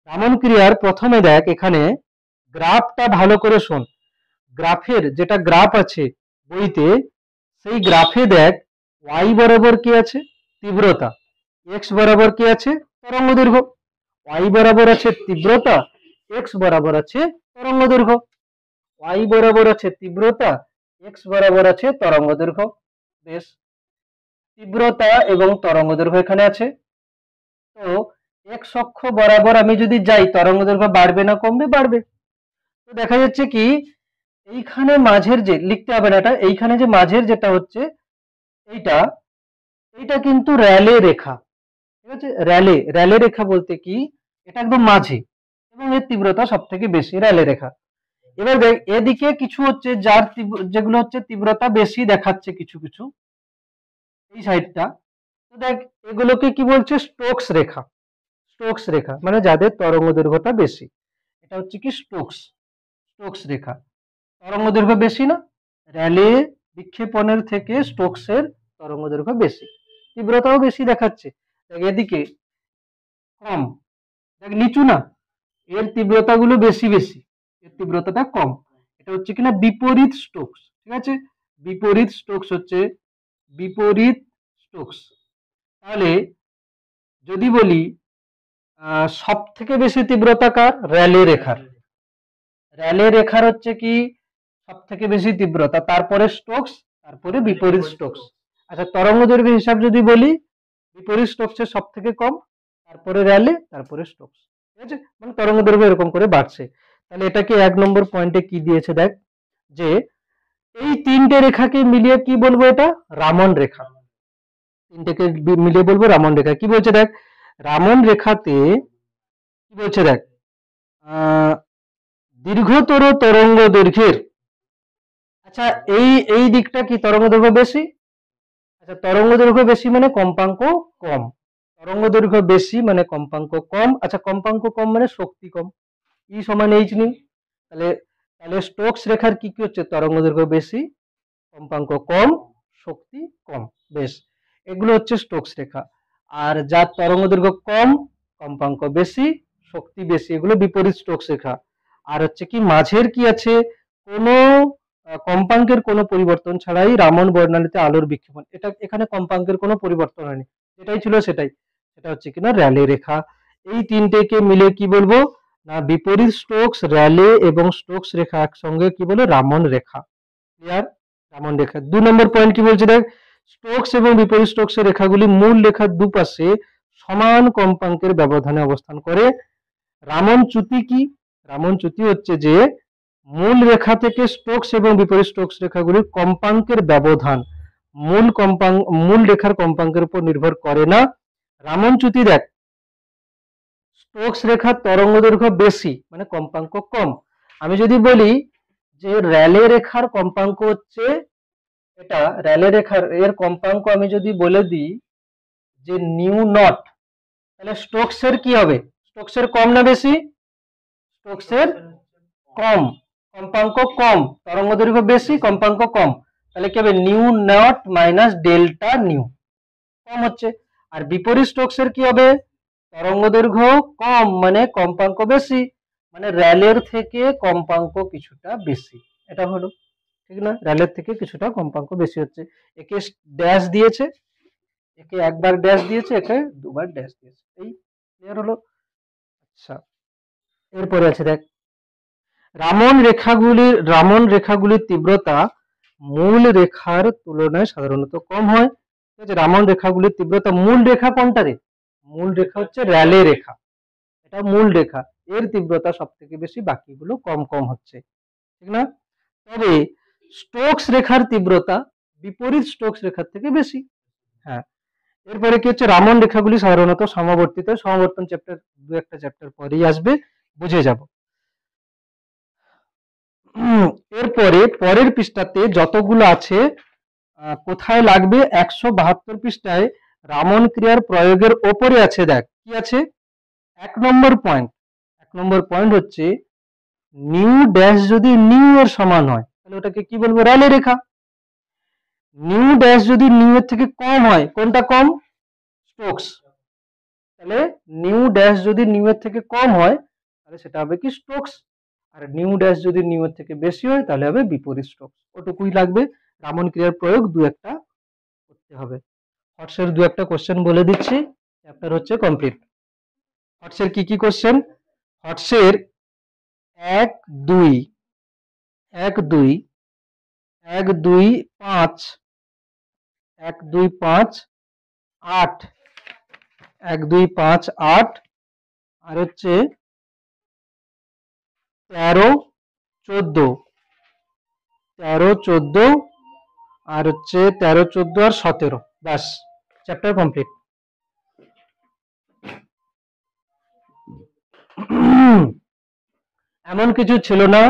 রামন ক্রিয়ার প্রথমে দেখ এখানে গ্রাফটা ভালো করে শোন, গ্রাফের যেটা গ্রাফ আছে বইতে, সেই গ্রাফে দেখ ওয়াই বরাবর কি আছে, তীব্রতা, এক্স বরাবর কি আছে, তরঙ্গ দৈর্ঘ্য। ওয়াই বরাবর আছে তীব্রতা, এক্স বরাবর আছে তরঙ্গ দৈর্ঘ্য। ওয়াই বরাবর আছে তীব্রতা, এক্স বরাবর আছে তরঙ্গ দৈর্ঘ্য। বেশ, তীব্রতা এবং তরঙ্গ দৈর্ঘ্য এখানে আছে। তো এক্স অক্ষ বরাবর আমি যদি যাই, তরঙ্গ দৈর্ঘ্য বাড়বে না কমবে, বাড়বে। তো দেখা যাচ্ছে কি এইখানে মাঝের যে লিখতে হবে না এটা, এইখানে যে মাঝের যেটা হচ্ছে এইটা, এইটা কিন্তু র্যালে রেখা, ঠিক আছে। র্যালে র্যালে রেখা বলতে কি, এটা একদম মাঝে এবং এর তীব্রতা সব থেকে বেশি, র্যালে রেখা। এবার দেখ এদিকে কিছু হচ্ছে যার যেগুলো হচ্ছে তীব্রতা বেশি দেখাচ্ছে কিছু কিছু, এই সাইডটা। তো দেখ এগুলোকে কি বলছে, স্টোকস রেখা। স্টোকস রেখা মানে যাদের তরঙ্গ দৈর্ঘ্যটা বেশি, এটা হচ্ছে কি স্টোকস, স্টোকস রেখা। তরঙ্গ দৈর্ঘ্য বেশি না, র্যালে বিক্ষেপণের থেকে স্টোকসের তরঙ্গ দৈর্ঘ্য বেশি, তীব্রতাও বেশি দেখাচ্ছে। দেখ এদিকে কম, দেখ নিচু না, এর তীব্রতা গুলো বেশি বেশি, এর তীব্রতাটা কম। এটা হচ্ছে কিনা বিপরীত স্টোকস, ঠিক আছে। বিপরীত স্টোকস হচ্ছে বিপরীত স্টোকস। তাহলে যদি বলি সব থেকে বেশি তীব্রতা কার, র্যালে রেখার। র্যালে রেখার হচ্ছে কি সব থেকে বেশি তীব্রতা, তারপরে স্টোকস, তারপরে বিপরীত স্টোকস। আচ্ছা, তরঙ্গ দৈর্ঘ্য হিসাব যদি বলি, বিপরীত স্টোকসের সব থেকে কম, তারপরে র্যালে, তারপরে স্টোকস, ঠিক আছে। মানে তরঙ্গ দৈর্ঘ্য এরকম করে বাড়ছে। তাহলে এটাকে 1 নম্বর পয়েন্টে কি দিয়েছে দেখ, যে এই তিনটে রেখাকে মিলিয়ে কি বলবো, এটা রামন রেখা। তিনটেকে মিলিয়ে বলবো রামন রেখা। কি বলছে দেখ, রামন রেখাতে কি বলছে দেখ, দীর্ঘতর তরঙ্গ দৈর্ঘ্যের, আচ্ছা এই এই দিকটা কি তরঙ্গ দৈর্ঘ্য বেশি, আচ্ছা, তরঙ্গ দৈর্ঘ্য বেশি মানে কম্পাঙ্ক কম। তরঙ্গ দৈর্ঘ্য বেশি মানে কম্পাঙ্ক কম। আচ্ছা, কম্পাঙ্ক কম মানে শক্তি কম। ই সমান এইচ নিই। তাহলে তাহলে স্টোকস রেখার কি কি হচ্ছে? তরঙ্গ দৈর্ঘ্য বেশি, কম্পাঙ্ক কম, শক্তি কম। বেশ, এগুলো হচ্ছে স্টোকস রেখা। আর যার তরঙ্গ দৈর্ঘ্য কম, কম্পাঙ্ক বেশি, শক্তি বেশি, এগুলো বিপরীত স্টোকস রেখা। আর হচ্ছে কি মাঝের কি আছে, কোনো কম্পাঙ্কের কোনো পরিবর্তন ছাড়াই রামন বর্ণালীতে আলোর বিক্ষেপণ। এটা এখানে কম্পাঙ্কের কোনো পরিবর্তন হয়নি, যেটাই ছিল সেটাই। সেটা হচ্ছে কিনা র্যালে রেখা। এই তিনটেকে মিলে কি বলবো না, বিপরীত স্টোকস, র্যালে এবং স্টোকস রেখা একসঙ্গে কি বলে, রামন রেখা। ক্লিয়ার? রামন রেখা। 2 নম্বর পয়েন্ট কি বলছে দেখ, স্টোকস এবং বিপরীত স্টোকসের রেখাগুলি মূল রেখার দুপাশে সমান কম্পাঙ্কের ব্যবধানে অবস্থান করে। রামন চ্যুতি কি? রামন চ্যুতি হচ্ছে যে মূল রেখা থেকে স্টোকস এবং বিপরীত স্টোকস রেখাগুলির কম্পাঙ্কের ব্যবধান মূল রেখার কম্পাঙ্কের উপর নির্ভর করে না। রামন চ্যুতি দেখ, স্টোকস রেখার তরঙ্গ দৈর্ঘ্য বেশি মানে কম্পাঙ্ক কম। আমি যদি বলি যে র্যালে রেখার কম্পাঙ্ক হচ্ছে এটা, র্যালে রেখার এর কম্পাঙ্ক আমি যদি বলে দিই যে নিউ নট, তাহলে স্টোকসের কি হবে? স্টোকসের কম না বেশি? স্টোকসের কম, কম্পাঙ্ক কম, তরঙ্গ দৈর্ঘ্য বেশি, কম্পাঙ্ক কম। তাহলে কি হবে? Nu naught minus delta nu, কম হচ্ছে। আর বিপরীত স্টোকসের কি হবে? তরঙ্গ দৈর্ঘ্য কম মানে কম্পাঙ্ক বেশি, মানে র্যালের থেকে কম্পাঙ্ক কিছুটা বেশি। এটা হলো ঠিক না? র্যালের থেকে কিছুটা কম্পাঙ্ক বেশি হচ্ছে। একে ড্যাশ দিয়েছে, একে একবার ড্যাশ দিয়েছে, একে দুবার ড্যাশ দিয়েছে। এই ক্লিয়ার হলো? আচ্ছা, এরপরে আছে দেখ, রামন রেখাগুলির তীব্রতা মূল রেখার তুলনায় সাধারণত কম হয়। ঠিক আছে, রামন রেখাগুলির তীব্রতা, মূল রেখা কোনটা রে? মূল রেখা হচ্ছে র্যালে রেখা, এটা মূল রেখা, এর তীব্রতা সব থেকে বেশি, বাকিগুলো কম কম হচ্ছে। ঠিক না? তবে স্টোকস রেখার তীব্রতা বিপরীত স্টোকস রেখার থেকে বেশি। হ্যাঁ, এরপরে কি হচ্ছে, রামন রেখাগুলি সাধারণত সমাবর্তিত। সমাবর্তন চ্যাপ্টার, দু একটা চ্যাপ্টার পরেই আসবে, বুঝে যাব। এরপরে পরের পৃষ্ঠাতে যতগুলো আছে, কোথায় লাগবে? 172 পৃষ্ঠায় রামন ক্রিয়ার প্রয়োগের ওপরে আছে। দেখ কি আছে, 1 নম্বর পয়েন্ট হচ্ছে নিউ ড্যাশ যদি নিউ এর সমান হয় তাহলে ওটাকে কি বলবো? র্যালে রেখা। নিউ ড্যাশ যদি নিউ এর থেকে কম হয়, কোনটা কম? স্টোকস। তাহলে নিউ ড্যাশ যদি নিউ এর থেকে কম হয় তাহলে সেটা হবে কি? স্টোকস। আর নিউ ড্যাশ যদি নিউ এর থেকে বেশি হয় তাহলে হবে বিপরীত স্টোকস। ওটুকুই লাগবে। রামন ক্রিয়ার প্রয়োগ দু একটা করতে হবে। হটসের দু একটা কোশ্চেন বলে দিচ্ছি, চ্যাপ্টার হচ্ছে কমপ্লিট। হটসের কি কি কোশ্চেন? হটসের 1 2 1 2 1 2 5 1 2 5 8 1 2 5 8 আর হচ্ছে 13 14 13 14 আর হচ্ছে 13 14 আর 17। ব্যাস, চ্যাপ্টার কমপ্লিট। এমন কিছু ছিল না,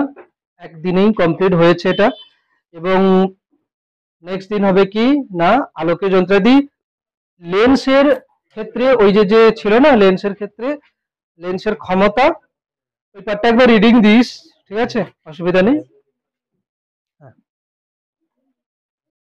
একদিনেই কমপ্লিট হয়েছে এটা। এবং নেক্সট দিন হবে কি না, আলোকে যন্ত্রাদি। লেন্সের ক্ষেত্রে ওই যে যে ছিল না, লেন্সের ক্ষেত্রে লেন্সের ক্ষমতা, ওই পার্টটা একবার রিডিং দিস, ঠিক আছে? অসুবিধা নেই।